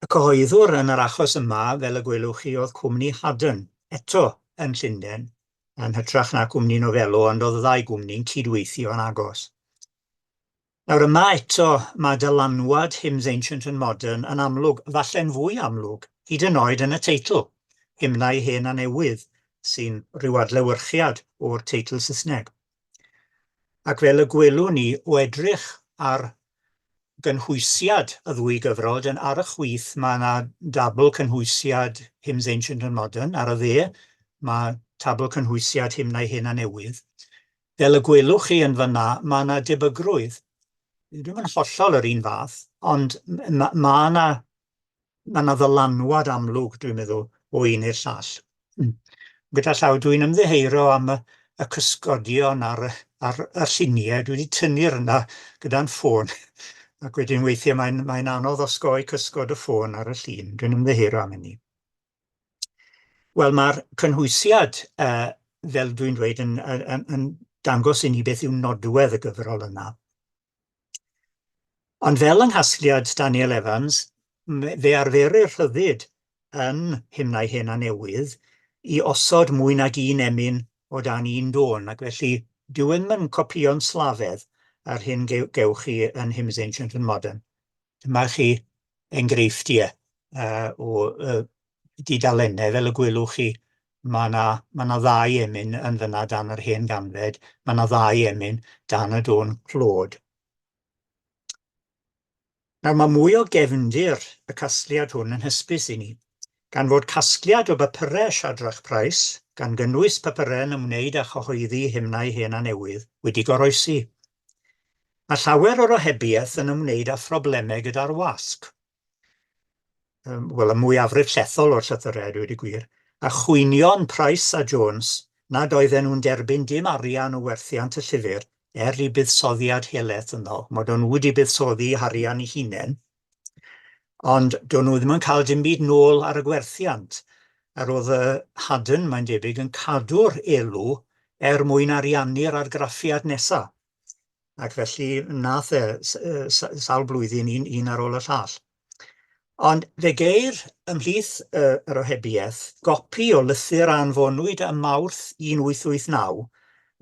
Y cyhoeddwr yn yr achos yma, fel y gwelwch chi, oedd cwmni Haddon, eto yn Llundain, yn hytrach na cwmni Nofelo, ond oedd y 2 gwmni'n cydweithio yn agos. Nawr yma eto mae dylanwad Hymns Ancient and Modern yn amlwg, falle'n fwy amlwg, hyd yn oed yn y teitl, Hymnau Hen a Newydd, sy'n ryw adlewyrchiad o'r teitl Saesneg. Ac fel y gwelwn ni, o edrych ar gynhwysiad y 2 gyfrol, ar y chwith mae yna dabl cynhwysiad Hymns Ancient and Modern, ar y dde mae tabl cynhwysiad Hymnau Hen a Newydd. Fel y gwelwch chi yn fyna, mae yna debygrwydd, ddim yn hollol yr un fath, ond mae yna ddylanwad amlwg, dwi'n meddwl, o un i'r llall. Gyda llaw, dwi'n ymddiheuro am y cysgodion ar y lluniau. Dwi wedi tynnu'r yna gyda'n ffôn. Ac wedyn weithiau mae'n anodd osgoi cysgod y ffôn ar y llun. Dwi'n ymddiheuro am hynny. Wel, mae'r cynhwysiad, fel dwi'n dweud, yn dangos i ni beth yw nodwedd y gyfrol yna. Ond fel yng nghasgliad Daniel Evans, fe arferir rhyddid yn Hymnau Hen a Newydd i osod mwy nag un emyn o dan un dôn, ac felly dyw yn copïo'n slafedd ar hyn gewch chi yn Hymns Ancient and Modern. Dyma chi enghreifftiau o dudalennau, fel y gwelwch chi, mae yna 2 emyn yn fyna dan yr hen ganfed, mae yna 2 emyn dan y dôn clod. Nawr, mae mwy o gefndir y casgliad hwn yn hysbys i ni, gan fod casgliad o bapurau Siadrach Price, gan gynnwys papurau yn ymwneud â chyhoeddi Hymnau Hen a Newydd, wedi goroesi. Mae llawer o'r ohebiaeth yn ymwneud â phroblemau gyda'r wasg. Wel, y mwyafrif llethol o'r llythyrau, dweud y gwir, a chwynion Price a Jones nad oedden nhw'n derbyn dim arian o werthiant y llyfr i buddsoddiad helaeth yno. Mae nhw wedi buddsoddi harian eu hunain, ond do'n nhw ddim yn cael dim byd nôl ar y gwerthiant. A roedd y Haddon, mae'n debyg, yn cadw'r elw mwyn ariannu'r argraffiad nesaf. Ac felly nath sawl blwyddyn un ar ôl y llall. Ond fe geir ymhlith yr ohebiaeth gopi o lythyr a anfonwyd ym Mawrth 1889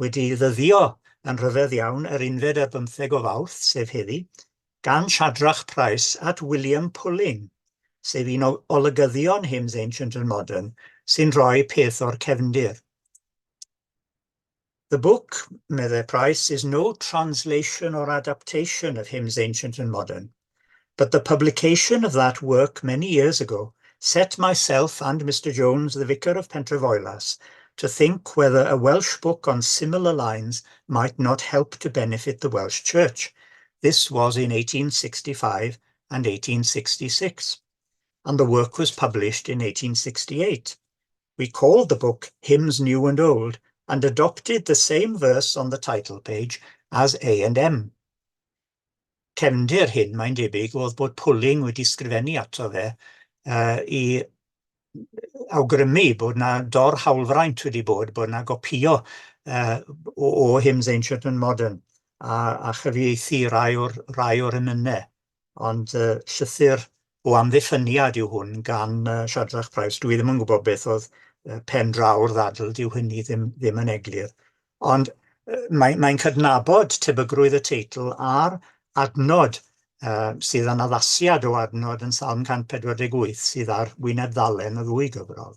wedi ddyddio yn rhyfedd iawn yr 15 o Fawrth, sef heddi, gan Siadrach Price at William Pulling, sef un o olygyddion Hymns Ancient and Modern, sy'n rhoi peth o'r cefndir. The book, meddai Price, is no translation or adaptation of Hymns Ancient and Modern, but the publication of that work many years ago set myself and Mr. Jones, the vicar of Pentref Oelas, to think whether a Welsh book on similar lines might not help to benefit the Welsh Church. This was in 1865 and 1866, and the work was published in 1868. We called the book Hymns New and Old, and adopted the same verse on the title page as A&M. Cefndir hyn, mae'n debyg, oedd bod Pulling wedi sgrifennu ato fe i awgrymu bod na dor hawlfraint wedi bod na gopio o hymns ancient and modern a chyfieithu rai o'r emynau. Ond llythyr o amddiffyniad yw hwn gan Siadrach Price. Dwi ddim yn gwybod beth oedd pen draw'r ddadl, dyw hynny ddim yn eglur. Ond mae'n cydnabod tebygrwydd y teitl ar adnod sydd yn addasiad o adnod yn Salm 148 sydd ar wyneb ddalen y ddwy gyfrol.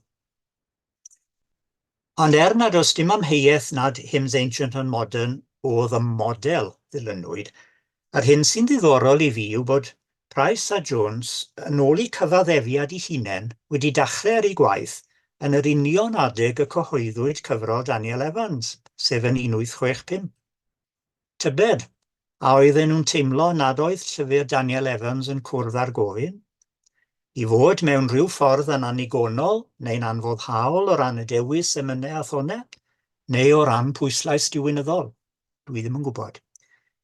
Ond nad oes dim amheuaeth nad hymns ancient and modern oedd y model ddilynwyd, yr hyn sy'n ddiddorol i fi yw bod Price a Jones yn ôl i cyfaddefiad eu hunain wedi dechrau ar ei gwaith yn yr union adeg y cyhoeddwyd cyfrol Daniel Evans, sef yn 1865. Tybed, a oedden nhw'n teimlo nad oedd llyfr Daniel Evans yn cwrdd ar gofyn, i fod mewn rhyw ffordd yn anigonol neu'n anfoddhaol o ran y dewis emynau a thonau, neu o ran pwyslais diwynyddol. Dwi ddim yn gwybod.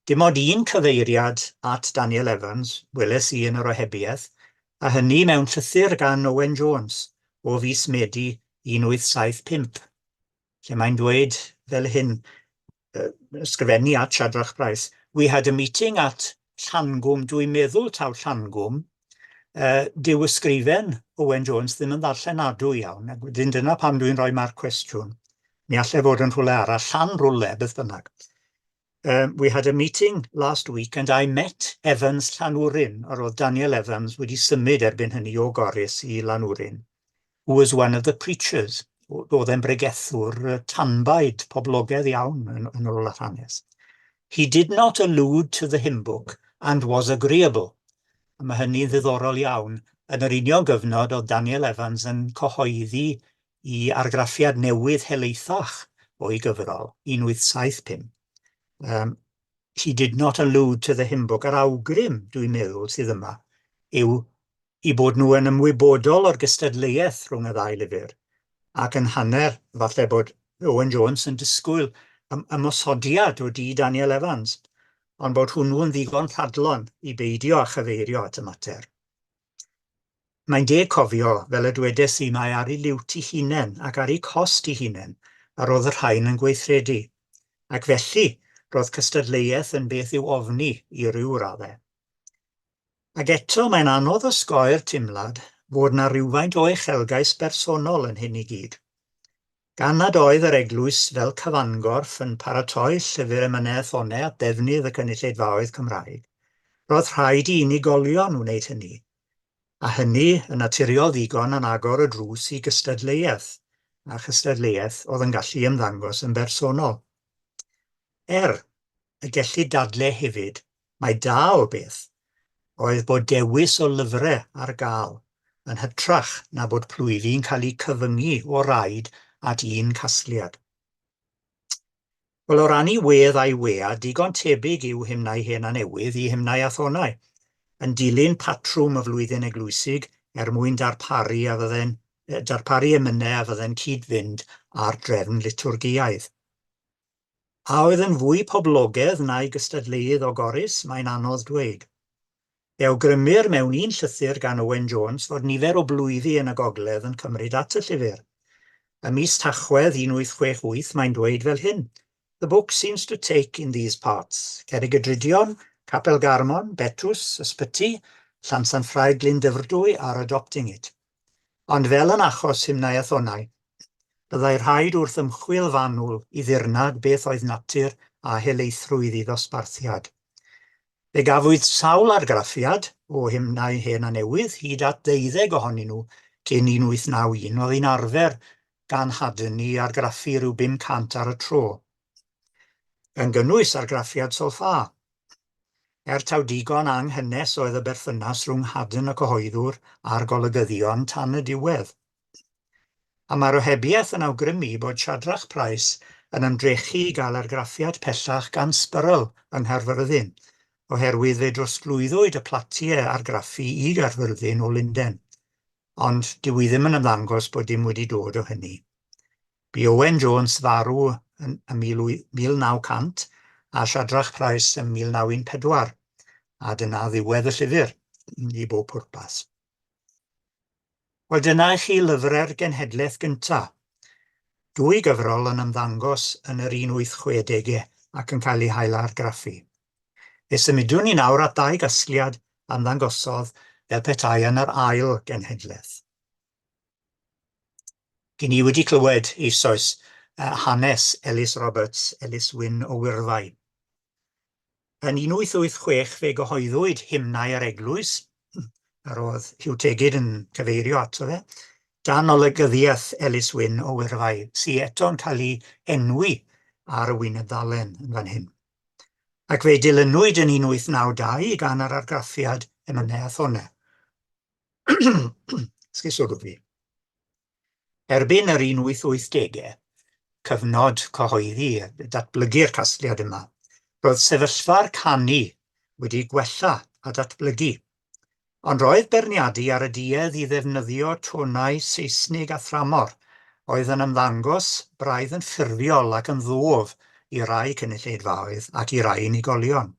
Dim ond un cyfeiriad at Daniel Evans, weles i yn yr ohebiaeth, a hynny mewn llythyr gan Owen Jones o fis Medi 1875, lle mae'n dweud fel hyn, ysgrifennu at Siadrach Price, "We had a meeting at Llangwm," dwi'n meddwl taw Llangwm, dyw ysgrifen Owen Jones ddim yn ddarllenadwy iawn, dyna pam dwi'n rhoi marc cwestiwn. Mi allai fod yn rhywle arall, Llan rwle, beth bynnag. We had a meeting last week and I met Evans Llanwrin, or oedd Daniel Evans wedi symud erbyn hynny o Goris i Llanwrin, who was one of the preachers. Oedd e'n bregethwr tanbaid poblogaidd iawn yn ôl y hanes. He did not allude to the hymn book and was agreeable. A mae hynny'n ddiddorol iawn yn yr union gyfnod oedd Daniel Evans yn cyhoeddi i argraffiad newydd helaethach o'i gyfrol, 1875. He did not allude to the hymn book. Yr awgrym, dwi'n meddwl, sydd yma, yw i bod nhw yn ymwybodol o'r gystadleuaeth rhwng y ddau lyfr, ac yn hanner, falle bod Owen Jones yn disgwyl ymosodiad o di Daniel Evans, ond bod hwnnw'n ddigon rhadlon i beidio a chyfeirio at y mater. Mae'n deg cofio, fel y dwedes i, mae ar ei liwt ei hunain ac ar ei cost ei hunain, a roedd y rhain yn gweithredu, ac felly roedd cystadleuaeth yn beth i'w ofni i ryw raddau. Ac eto mae'n anodd osgoi'r teimlad fod na rywfaint o uchelgais bersonol yn hyn i gyd. Gan nad oedd yr eglwys fel cyfangorff yn paratoi llyfr emynau thonau at ddefnydd y cynulleidfaoedd Cymraeg, roedd rhaid i unigolion wneud hynny, a hynny yn naturiol ddigon yn agor y drws i gystadleuaeth, a chystadleuaeth oedd yn gallu ymddangos yn bersonol. Y gellu dadlau hefyd, mae da o beth, oedd bod dewis o lyfrau ar gael, yn hytrach na bod plwyfi'n cael ei cyfyngu o raid at un casgliad. Wel, o ran i wedd a'i wea, digon tebyg yw hymnau hen a newydd i hymnau a thonau, yn dilyn patrwm y flwyddyn eglwysig mwyn darparu emynau a fydden cyd-fynd ar drefn liturgiaidd. A oedd yn fwy poblogaidd na'i gystadleuedd o Goris, mae'n anodd dweud. Fe awgrymir mewn un llythyr gan Owen Jones fod nifer o blwyfi yn y gogledd yn cymryd at y llyfr. Y mis Tachwedd 1868 mae'n dweud fel hyn: "The book seems to take in these parts. Cerrig-y-Drudion, Capel Garmon, Betws, Ysbyty, Llansanffraid Glynddyfrdwy are adopting it." Ond fel yn achos hymnau a thonau, byddai rhaid wrth ymchwil fanwl i ddirnad beth oedd natur a helaethrwydd i ddosbarthiad. Fe gafwyd sawl argraffiad o hymnau hen a newydd hyd at 12 ohonyn nhw cyn 1891 oedd un arfer gan Haddon i argraffu rhyw 500 ar y tro. Yn gynnwys argraffiad solffa. Taw digon anghynnes oedd y berthynas rhwng Haddon y cyhoeddwr a'r golygyddion tan y diwedd. A mae'r ohebiaeth yn awgrymu bod Siadrach Price yn ymdrechu i gael argraffiad pellach gan Sbyrl yng Nghaerfyrddin, oherwydd fe drosglwyddwyd y platiau argraffu i Gaerfyrddin o Lunden, ond dyw hi ddim yn ymddangos bod dim wedi dod o hynny. Bu Owen Jones farw yn 1900 a Siadrach Price yn 1914, a dyna ddiwedd y llyfr i bob pwrpas. Wel, dyna i chi lyfrau'r genhedlaeth gyntaf. 2 gyfrol yn ymddangos yn yr 1860au ac yn cael eu hailargraffu. Fe symudwn ni nawr at 2 gasgliad ymddangosodd fel petai yn yr ail genhedlaeth. Gyn ni wedi clywed eisoes hanes Elis Roberts, Elis Wyn o Wyrfai. Yn 1886 fe gyhoeddwyd hymnau yr eglwys, yr oedd Huw Tegid yn cyfeirio ato fe, dan olygyddiaeth Elis Wyn o Wyrfai, sy'n eto'n cael ei enwi ar y wyneb ddalen yn fan hyn. Ac fe dilynwyd yn 1892 gan yr argraffiad Emyniaduron. Esgusodwch fi. Erbyn yr 1880au, cyfnod cyhoeddi, datblygu'r casgliad yma, roedd sefyllfa'r canu wedi gwella a datblygu. Ond roedd beirniadu ar y duedd i ddefnyddio tonau Saesnig a thramor oedd yn ymddangos braidd yn ffurfiol ac yn ddof i rai cynulleidfaoedd ac i rai unigolion.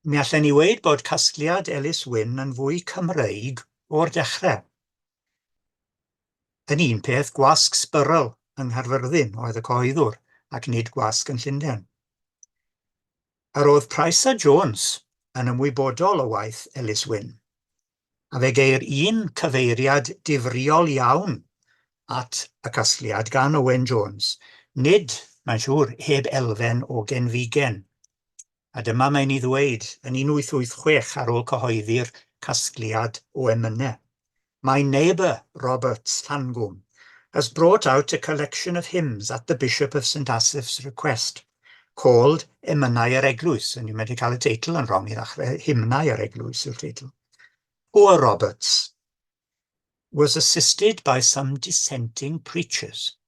Mi allen ni weid bod casgliad Elis Wyn yn fwy Cymreig o'r dechrau. Yn un peth, gwasg sbyrl yng Nghaerfyrddin oedd y cyhoeddwr ac nid gwasg yn Llundain. Yr oedd Price a Jones yn ymwybodol o waith Elis Wyn, a fe geir un cyfeiriad difriol iawn at y casgliad gan Owen Jones, nid, mae'n siŵr, heb elfen o genfigen. A dyma mae'n ei ddweud yn 1886 ar ôl cyhoeddi'r casgliad o emynau. My neighbour, Roberts Llangwm, has brought out a collection of hymns at the Bishop of St Asaph's request, called Emyniau yr Eglwys, and you might cael y teitl yn wrong i ddechrau, Hymnau yr Eglwys yw'r teitl. Poor Roberts was assisted by some dissenting preachers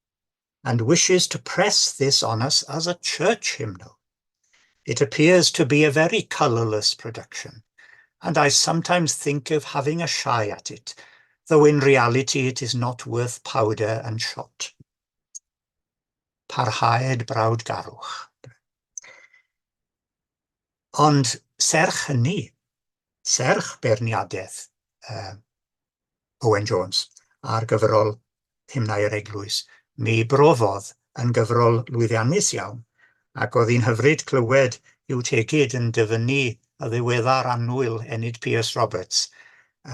and wishes to press this on us as a church hymnal. It appears to be a very colourless production, and I sometimes think of having a shy at it, though in reality it is not worth powder and shot. Parhaed brawd garwch. Ond serch hynny, serch beirniadaeth Owen Jones a'r gyfrol Hymnau yr Eglwys, mi brofodd yn gyfrol lwyddiannus iawn, ac oedd hi'n hyfryd clywed Huw Tegid yn dyfynnu y ddiweddar annwyl Enid Pierce Roberts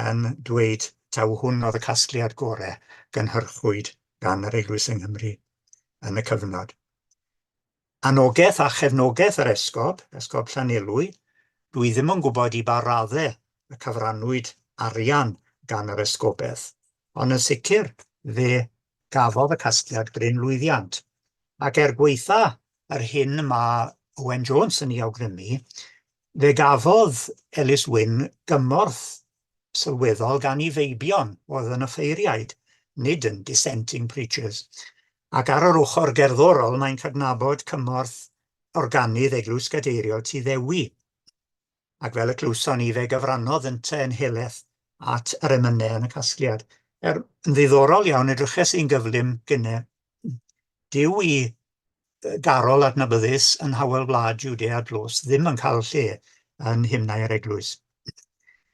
yn dweud taw hwn oedd y casgliad gorau gynhyrchwyd gan yr Eglwys yng Nghymru yn y cyfnod. Anogaeth a chefnogaeth yr esgob Llanelwy, dwi ddim yn gwybod i ba raddau y cyfrannwyd arian gan yr esgobaeth, ond yn sicr fe gafodd y casgliad gryn lwyddiant. Ac gweitha yr hyn mae Owen Jones yn ei awgrymu, fe gafodd Elis Wyn gymorth sylweddol gan ei feibion oedd yn offeiriaid, nid yn dissenting preachers. Ac ar yr ochr gerddorol mae'n cydnabod cymorth organydd Eglwys Gadeiriol tu Ddewi. Ac fel y clwson ni fe gyfrannodd ynte yn helaeth at yr emynau yn y casgliad. Yn ddiddorol iawn, edryches i'n gyflym gynnau. Dyw i garol adnabyddus yn Hywel Gwlad Jwdea Dlos ddim yn cael lle yn Hymnau yr Eglwys.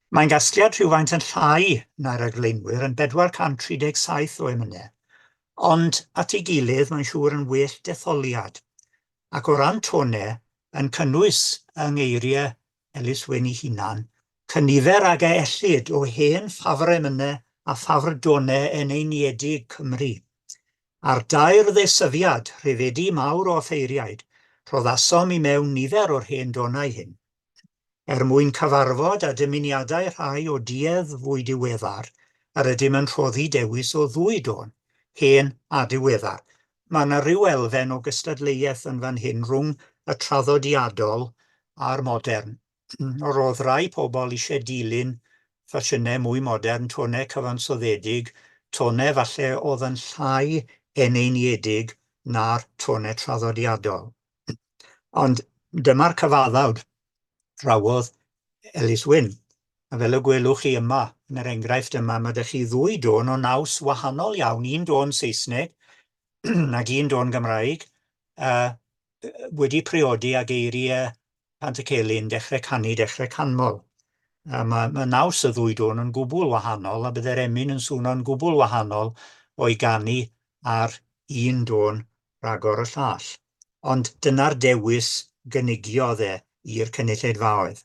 Mae'n gasgliad rhywfaint yn llai na'r argleinwyr yn 437 o emynau. Ond at ei gilydd mae'n siŵr yn well detholiad. Ac o ran tonau yn cynnwys yng ngeiriau Elis Wyn ei hunan, cynifer ag ellid o hen ffafr emynau a ffafr donau yn Emyniaduron Cymru. Ar 2 ddesyddiad rhyfedu mawr o offeiriaid, rhoddasom i mewn nifer o'r hen donau hyn. Mwyn cyfarfod a dymuniadau rhai o duedd fwy diweddar, yr ydym yn rhoddi dewis o 2 don, hen a diweddar. Mae yna ryw elfen o gystadleuaeth yn fan hyn rhwng y traddodiadol a'r modern. Roedd rai pobl eisiau dilyn ffasiynau mwy modern, tonau cyfansoddedig, tonau falle oedd yn llai eneinedig na'r tonau traddodiadol. Ond dyma'r cyfaddawd drawodd Elis Wyn. A fel y gwelwch chi yma, yn yr enghraifft yma, mae ydych chi 2 don o naws wahanol iawn, 1 don Saesneg ac 1 don Gymraeg, wedi priodi ag eiriau Pantycelyn, dechrau canu, dechrau canmol. Mae naws y ddwy dôn yn gwbl wahanol, a byddai'r emyn yn swno'n gwbl wahanol o'i ganu ar un dôn rhagor y llall. Ond dyna'r dewis gynigiodd i'r cynulleidfaoedd.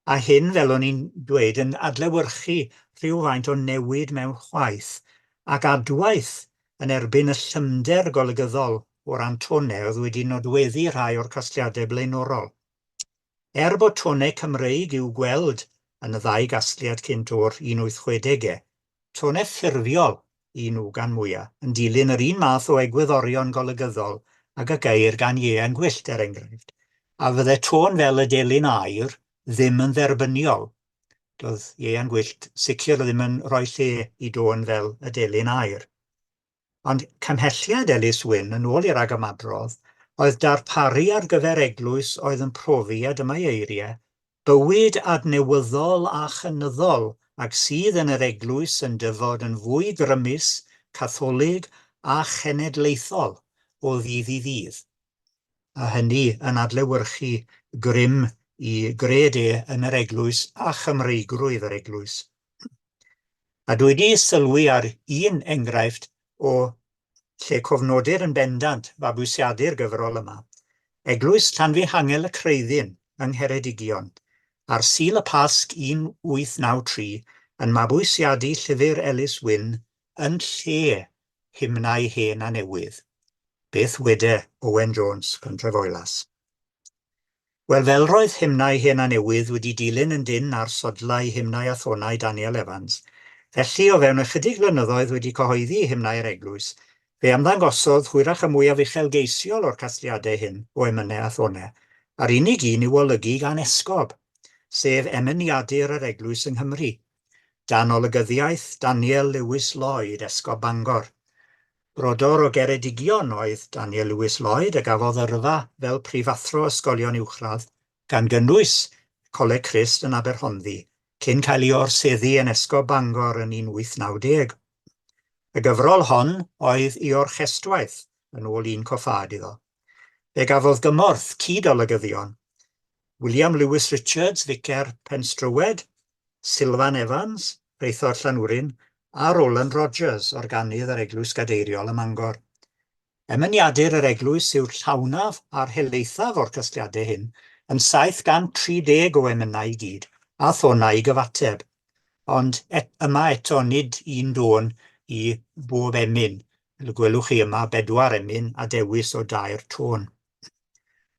A hyn, fel o'n i'n dweud, yn adlewyrchu rhywfaint o newid mewn chwaith ac adwaith yn erbyn y llyfnder golygyddol o'r antonau oedd wedi nodweddu rhai o'r casgliadau blaenorol. Bod tonau Cymreig i'w gweld yn y ddau gasgliad cynt o'r 1860au, tonau ffurfiol gan mwyaf, yn dilyn yr un math o egwyddorion golygyddol ag y gair gan Ie'n gwyllt enghraifft, a fydde tôn fel y delyn aur ddim yn dderbyniol. Doedd Ie'n gwyllt sicr ddim yn rhoi lle i dôn fel y delyn aur. Ond cymhelliad Elis Wyn yn ôl i'r agamadrodd oedd darparu ar gyfer eglwys oedd yn profi, a dyma eiriau, bywyd adnewyddol a chynyddol ac sydd yn yr eglwys yn dyfod yn fwy grymus, catholig a chenedlaethol o ddydd i ddydd. A hynny yn adlewyrchu grym i gred yn yr eglwys a chymreigrwydd yr eglwys. A dwi wedi sylwi ar un enghraifft o lle cofnodir yn bendant fabwysiadu'r gyfrol yma. Eglwys Llanfihangel y Creuddyn yng Ngheredigion, ar Sul y Pasg 1893 yn mabwysiadu llyfr Elis Wyn yn lle hymnau hen a newydd. Beth wede Owen Jones, Contref-Oelas. Wel, fel roedd hymnau hen a newydd wedi dilyn yn dyn ar sodlau hymnau a thonau Daniel Evans, felly o fewn ychydig flynyddoedd wedi cyhoeddi hymnau'r eglwys, fe ymddangosodd hwyrach y mwyaf uchelgeisiol o'r casgliadau hyn o emynau a thonau, a'r unig un i'w olygu gan esgob, sef Emyniadur yr eglwys yng Nghymru, dan olygyddiaeth Daniel Lewis Lloyd, esgob Bangor. Brodor o Geredigion oedd Daniel Lewis Lloyd a gafodd yrfa fel prifathro ysgolion uwchradd gan gynnwys Coleg Crist yn Aberhonddu, cyn cael ei orseddu yn esgob Bangor yn 1890. Y gyfrol hon oedd ei orchestwaith yn ôl un coffad iddo. Fe gafodd gymorth cyd-olygyddion William Lewis Richards, Vicar Penstrywed, Sylvan Evans, Reithor Llanwryn, a Roland Rogers, organydd yr eglwys gadeiriol ym Mangor. Emyniadur yr eglwys yw'r llawnaf a'r helaethaf o'r casgliadau hyn, yn 730 o emynau i gyd, a thonau i gyfateb. Ond yma eto nid un dôn i bob emyn. Gwelwch chi yma 4 emyn a dewis o 2 tôn.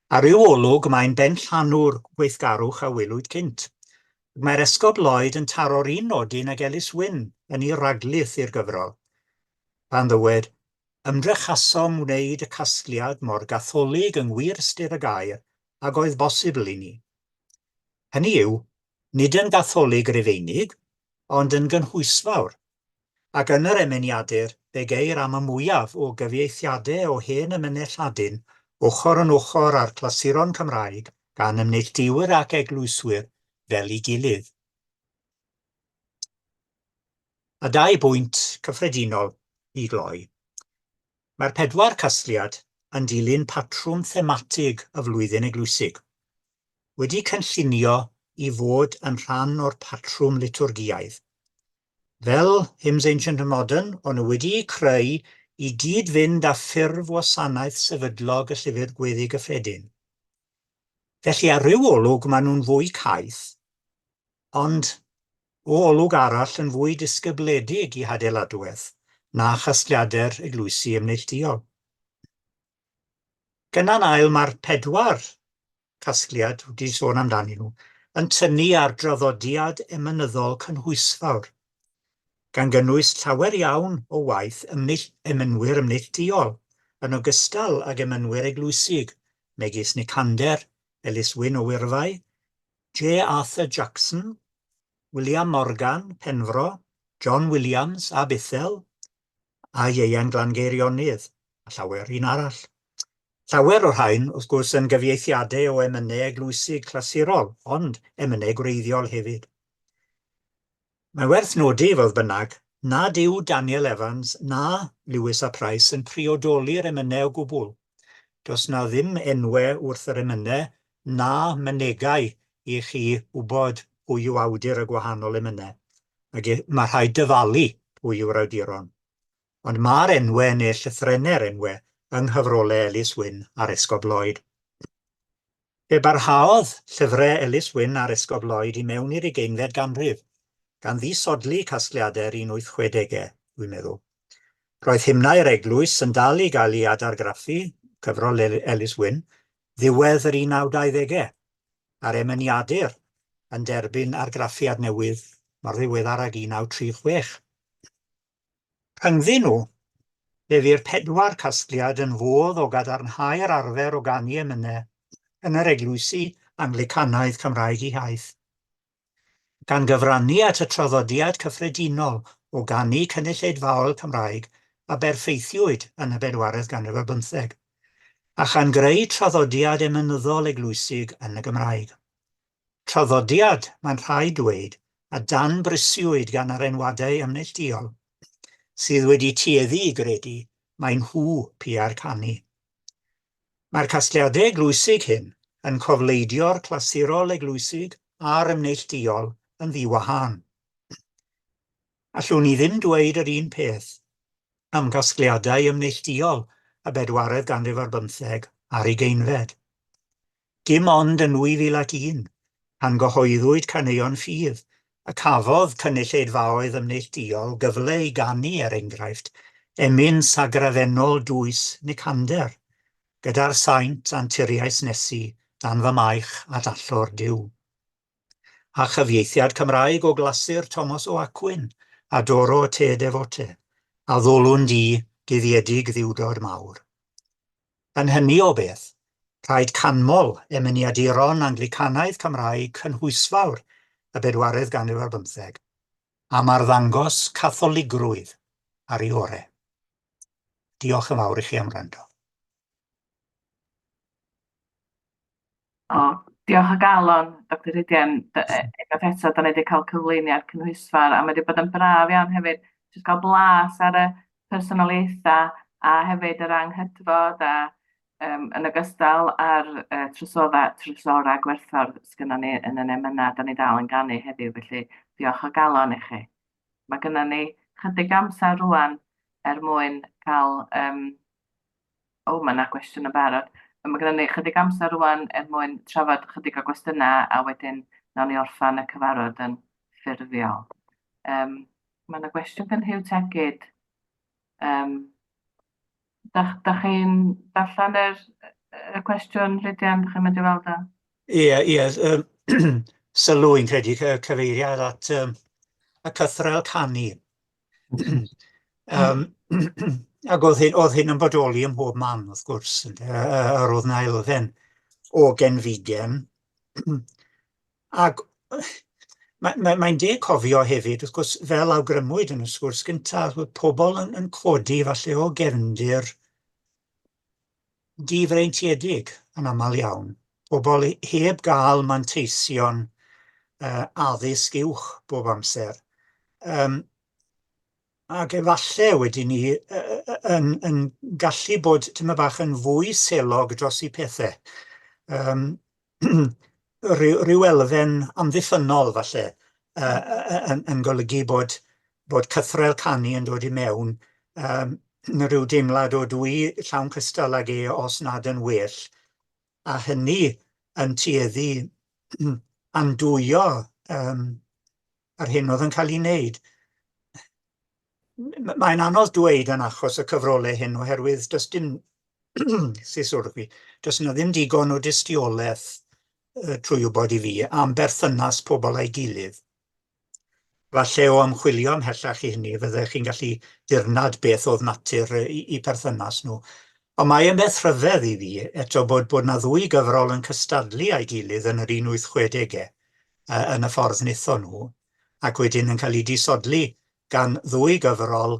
Ar ryw olwg mae'n benllanw'r gweithgarwch a welwyd cynt. Mae'r esgob Lloyd yn taro'r un nodyn ag Elis Wyn yn ei raglyth i'r gyfrol. Pan ddywed, ymdrechasom wneud y casgliad mor gatholig yng ngwir ystyr y gair ac oedd bosibl i ni. Hynny yw, nid yn gatholig Rufeinig, ond yn gynhwysfawr, ac yn yr emyniadur fe geir am y mwyaf o gyfieithiadau o hen emynau Lladin ochr yn ochr ar clasuron Cymraeg gan ymneilltuwyr ac eglwyswyr fel ei gilydd. A 2 bwynt cyffredinol i gloi. Mae'r 4 casgliad yn dilyn patrwm thematig y flwyddyn eglwysig, wedi cynllunio i fod yn rhan o'r patrwm liturgiaidd. Fel Hymns Ancient and Modern, ond wedi creu i gyd-fynd â ffurf wasanaeth sefydlog y llyfr gweddi gyffredin. Felly ar ryw olwg maen nhw'n fwy caeth, ond o olwg arall yn fwy disgybledig i hadeiladwaith na chasgliadau'r eglwysi ymneilltuol. Gyna'n ail, mae'r 4 casgliad wedi sôn amdanyn nhw yn tynnu ar draddodiad emynyddol cynhwysfawr, gan gynnwys llawer iawn o waith emynwyr ymneilltuol yn ogystal ag emynwyr eglwysig, megis Nicander, Elis Wyn o Wyrfai, J. Arthur Jackson, William Morgan, Penfro, John Williams a Bethel, a Ieuan Glangeirionydd, a llawer un arall. Llawer o'r rhain, wrth gwrs, yn gyfieithiadau o emynau eglwysig clasurol, ond emynau gwreiddiol hefyd. Mae werth nodi, fodd bynnag, nad yw Daniel Evans na Lewis a Price yn priodoli'r emynau o gwbl. Does na ddim enwau wrth yr emynau na mynegau i chi wybod pwy yw awdur y gwahanol emynau, ac mae rhaid dyfalu pwy yw'r awduron. Ond mae'r enwau neu llythrenau'r enwau yng nghyfrolau Elis Wyn a'r Esgob Lloyd. Fe barhaodd llyfrau Elis Wyn a'r Esgob Lloyd i mewn i'r 20fed ganrif, gan ddisodli casgliadau'r 1860au, dwi'n meddwl. Roedd hymnau'r eglwys yn dal i gael ei adargraffu, cyfrol Elis Wyn, ddiwedd yr 1920au, a'r Emyniadur yn derbyn argraffiad newydd mor ddiweddar ag 1936. Rhyngddyn nhw, fe fu'r 4 casgliad yn fodd o gadarnhau'r arfer o ganu emynau yn yr eglwysi Anglicanaidd Cymraeg i haith. Gan gyfrannu at y traddodiad cyffredinol o ganu cynulleidfaol Cymraeg a berffeithiwyd yn y 4edd ganrif ar 15, a chan greu traddodiad emynyddol eglwysig yn y Gymraeg. Traddodiad, mae'n rhaid dweud, a dan brysiwyd gan yr enwadau ymneilltuol, sydd wedi tueddu i gredu mae'n nhw pia'r canu. Mae'r casgliadau eglwysig hyn yn cofleidio'r clasurol eglwysig a'r ymneilltuol yn ddiwahân. Allwn ni ddim dweud yr un peth am gasgliadau ymneilltuol y 4edd ganrif ar 15 a'r 20fed. Dim ond yn 2001, pan gyhoeddwyd caneuon ffydd, y cafodd cynulleidfaoedd ymneilltuol gyfle i ganu enghraifft emyn sagrafennol dwys Nicander, gyda'r saint anturiaeth Nesu dan fy maich a dallor Duw. A chyfieithiad Cymraeg o glasur Thomas o Aquin a Doro te defote, a ddolwn di guddiedig ddiwdod mawr. Yn hynny o beth, rhaid canmol Emyniaduron Anglicanaidd Cymraeg cynhwysfawr y 4edd ganrif ar 15, am arddangos catholigrwydd ar ei orau. Diolch yn fawr i chi am wrando.
Diolch o galon, Dr Rhidian. Unwaith eto, da ni wedi cael cyflwyniad cynhwysfawr, a mae wedi bod yn braf iawn hefyd, jyst cael blas ar y personoliaethau, a hefyd yr anghydfod, a yn ogystal ar trysora gwerthfawr sgynnon ni yn yn emynau, da ni dal yn ganu heddiw, felly diolch o galon i chi. Mae gynnon ni chydig amser rwan mwyn cael, mae yna gwestiwn yn barod. Mae gennym ni chydig amser rwan mwyn trafod chydig o gwestiynau, a wedyn nawn ni orffan y cyfarfod yn ffurfiol. Mae yna gwestiwn gan Huw Tegid. Da chi'n darllen y cwestiwn, Rhidian? Da chi'n mynd i weld o?
Ie. Sylw i'n credu cyfeiriad at y cythrel canu. Ac oedd hyn yn bodoli ym mhob man, wrth gwrs, yr oedd na elfen o genfigen. Ac mae'n deg cofio hefyd, wrth gwrs, fel awgrymwyd yn y sgwrs gyntaf, oedd pobl yn codi falle o gefndir difreintiedig yn aml iawn. Pobl heb gael manteision addysg uwch bob amser. Ac efallai wedyn ni yn gallu bod tyma bach yn fwy selog dros eu pethau. Ryw elfen amddiffynol falle yn golygu bod cythrel canu yn dod i mewn, rhyw deimlad o dwi llawn crystal ag os nad yn well, a hynny yn tueddu andwyo ar hyn oedd yn cael ei wneud. Mae'n anodd dweud yn achos y cyfrolau hyn oherwydd does dim does yna ddim digon o dystiolaeth trwy wybod i fi am berthynas pobl a'i gilydd. Falle o ymchwilio ymhellach i hynny fyddech chi'n gallu dirnad beth oedd natur i perthynas nhw. Ond mae yn beth rhyfedd i fi eto bod na ddwy gyfrol yn cystadlu a'i gilydd yn yr 1860au yn y ffordd wnaethon nhw, ac wedyn yn cael ei disodli gan ddwy gyfrol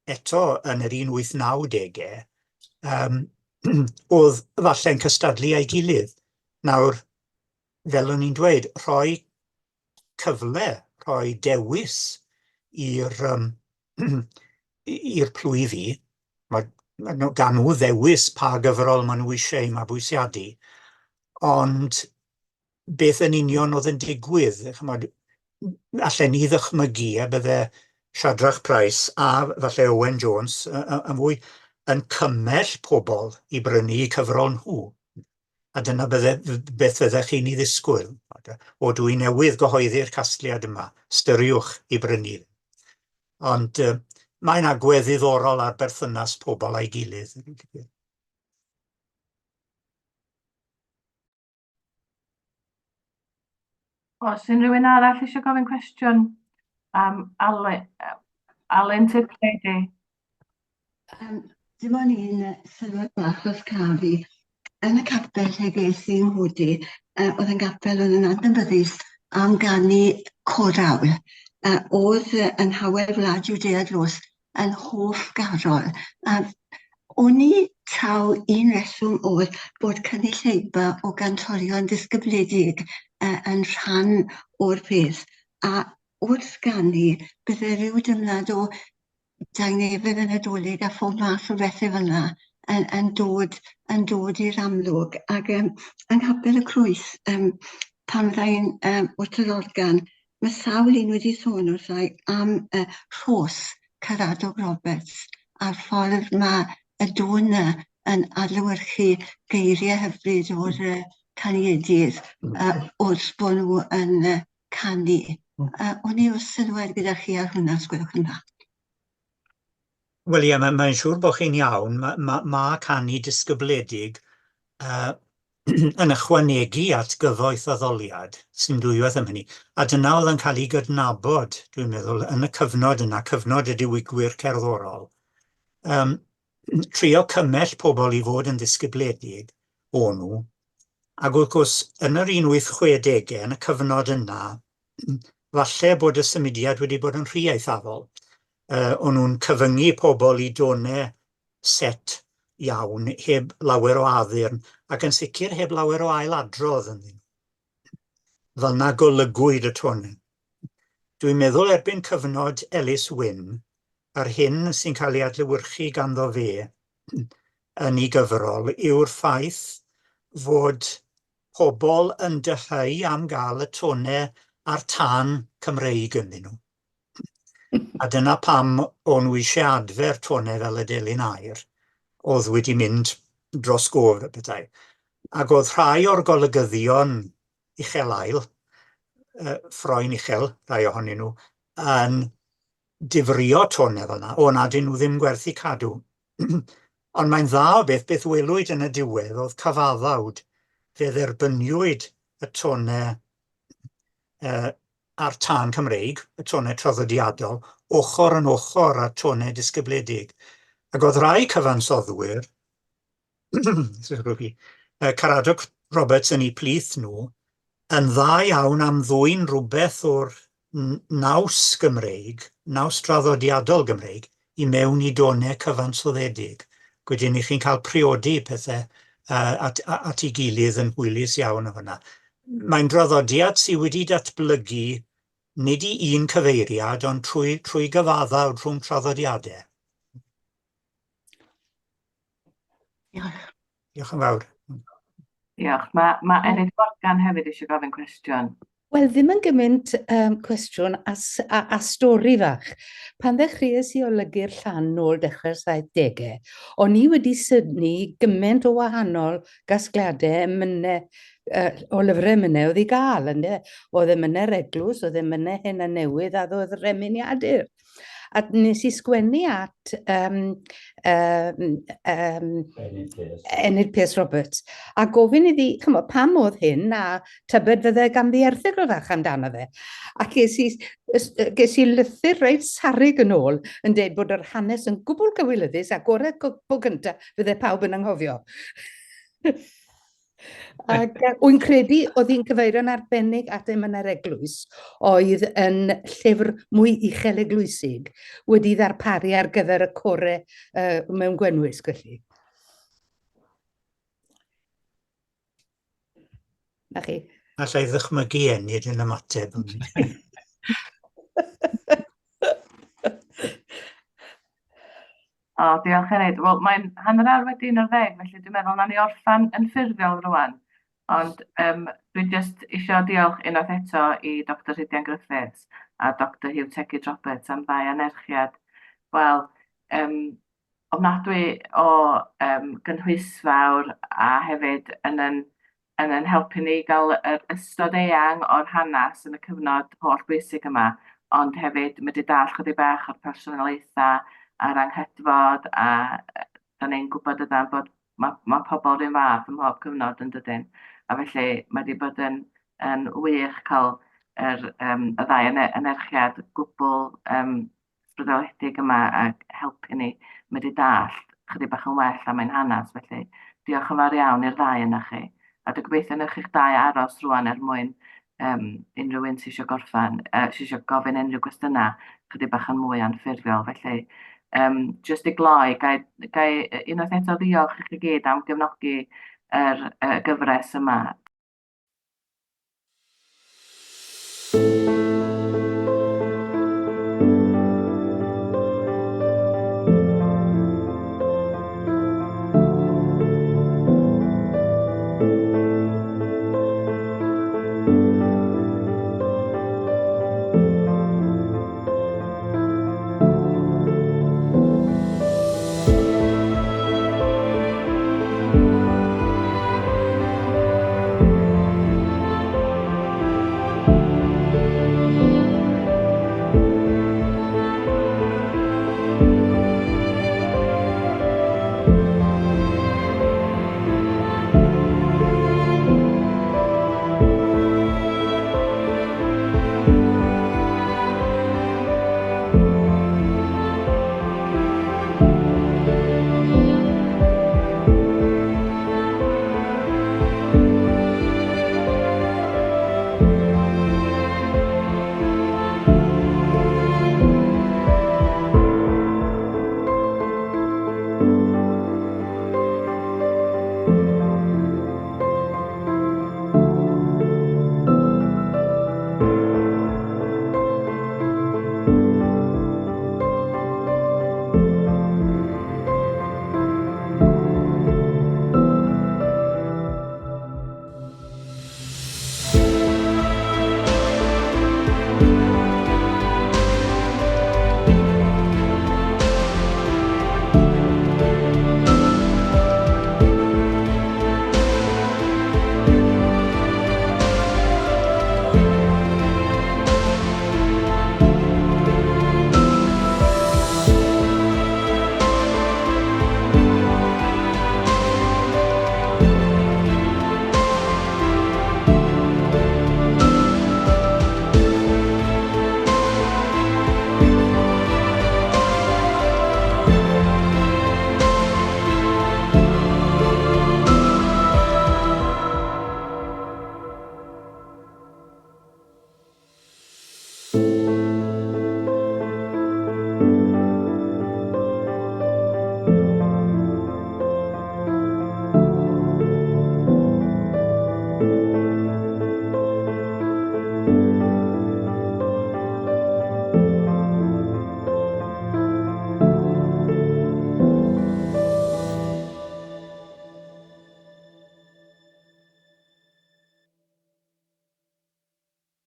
eto yn yr 1890au, oedd falle'n cystadlu a'i gilydd. Nawr, fel o'n i'n dweud, rhoi cyfle, rhoi dewis i'r plwyfi, mae gan nhw ddewis pa gyfrol maen nhw eisiau mabwysiadu, ond beth yn union oedd yn digwydd. Chimod, allan ni ddychmygu a bydde Shadrach Price a falle Owen Jones yn fwy yn cymell pobl i brynu cyfrol nhw. A dyna beth fyddech chi'n ei ddisgwyl. O, dwi newydd gyhoeddi'r casgliad yma, styriwch i brynu. Ond mae'n agwedd ddiddorol ar berthynas pobl a'i gilydd.
Oes unrhyw arall eisiau gofyn cwestiwn am Alun Tegid?
Dim ond un sylwad bach wrth cael fi. Yn y capel lle ges i'n hwdi, oedd yn capel yn adnabyddus am ganu corawl. Oedd yn Hawer Wlad Jwdea dros yn hoff garol. O'n i taw un reswm oedd bod cynulleidfa o gantorion disgybledig yn rhan o'r peth. A wrth ganu, bydde rhyw dymlad o dangnefedd yn Nadolig a phob math o bethau fel yna yn dod i'r amlwg. Ac yng Nghapel y Crwys, pan fyddai'n wrth yr organ, mae sawl un wedi sôn wrthai am Rhos Tegid Roberts a'r ffordd mae y dôn yn adlewyrchu geiriau hyfryd o'r caniadydd wrth bod nhw yn canu. O'n i wrth sylwedd gyda chi ar hwnna, os gwelwch yn dda.
Wel ie, mae'n siŵr bod chi'n iawn. Mae canu disgybledig yn ychwanegu at gyfoeth addoliad sy'n dwywaith am hynny. A dyna oedd yn cael ei gydnabod, dwi'n meddwl, yn y cyfnod yna, cyfnod y diwygwyr cerddorol. Trio cymell pobl i fod yn disgybledig o nhw. Ac wrth gwrs, yn yr 1860au, yn y cyfnod yna, falle bod y symudiad wedi bod yn rhy eithafol. O'n nhw'n cyfyngu pobl i donau set iawn, heb lawer o addurn, ac yn sicr heb lawer o ailadrodd yn ddyn. Fel na golygwyd y tonau. Dwi'n meddwl erbyn cyfnod Elis Wyn, yr hyn sy'n cael ei adlewyrchu ganddo fe yn ei gyfrol yw'r ffaith fod pobl yn dyheu am gael y tonau a'r tân Cymreig ynddyn nhw. A dyna pam o'n nhw eisiau adfer tonau fel y Delyn Aur, oedd wedi mynd dros gof y bethau. Ac oedd rhai o'r golygyddion uchel ail, ffroen uchel, rhai ohonyn nhw, yn difrio tonau fel yna, o na, dyn nhw ddim gwerthu cadw. Ond mae'n dda o beth welwyd yn y diwedd oedd cyfaddawd, fe dderbyniwyd y tonau a'r tân Cymreig, y tonau traddodiadol, ochr yn ochr a'r tonau disgybledig. Ac oedd rai cyfansoddwyr, Tegid Roberts yn ei plith nhw, yn dda iawn am ddwyn rhywbeth o'r naws Gymreig, naws traddodiadol Gymreig, i mewn i donau cyfansoddedig. Gwydyn ni chi'n cael priodi pethau at ei gilydd yn hwylus iawn o hynna. Mae'n draddodiad sydd wedi datblygu nid i un cyfeiriad, ond trwy gyfaddawd rhwng traddodiadau.
Diolch.
Diolch yn fawr.
Diolch. Mae Enid Morgan hefyd eisiau gofyn cwestiwn.
Wel, ddim yn gymaint cwestiwn a stori fach. Pan ddechreuais i olygu'r llan nôl dechrau'r 70au, o'n i wedi sydnu gymaint o wahanol gasgliadau o lyfrau emynau oedd i gael. Oedd emynau'r eglwys, oedd emynau hyn a newydd, a oedd yr Emyniaduron. A nes i sgwennu at Elis Roberts a gofyn iddi, pam oedd hyn a tybed fydde ganddi erthygl fach amdano fe. A ges i lythyr reit sarig yn ôl yn dweud bod yr hanes yn gwbl cywilyddus a gorau cwbl cyntaf fydde pawb yn anghofio. Ac wy'n credu oedd hi'n cyfeirio'n arbennig at emynau'r eglwys oedd yn llyfr mwy uchel eglwysig wedi ddarparu ar gyfer y corau mewn gwenwys gwelly. Na chi.
Allai ddychmygu Enid yn ymateb.
Diolch Enid. Wel, mae'n hanner awr wedi 11, felly dwi'n meddwl na ni orffan yn ffurfiol rwan. Ond Dwi'n just eisiau diolch unwaith eto i Dr Rhidian Griffiths a Dr Huw Tegid Roberts am ddau anerchiad. Wel, ofnadwy o gynhwysfawr a hefyd yn helpu ni gael yr ystod eang o'r hanes yn y cyfnod holl bwysig yma, ond hefyd wedi dall chydig bach o'r personolaethau a'r anghydfod a da ni'n gwybod ydan bod mae pobl rhywun fath ym mhob cyfnod yn dydyn. A felly mae wedi bod yn wych cael y ddau anerchiad gwbl ysbrydoledig yma a helpu ni mynd i dallt chydig bach yn well am ein hanes. Felly diolch yn fawr iawn i'r ddau yna chi. A dwi'n gobeithio newch chi'ch dau aros rwan mwyn unrhyw un sy'n eisiau gorffen, sy'n eisiau gofyn unrhyw gwestiynau chydig bach yn mwy anffurfiol. Felly, jyst i gloi, gai unwaith eto ddiolch i chi gyd am gefnogi yr gyfres yma.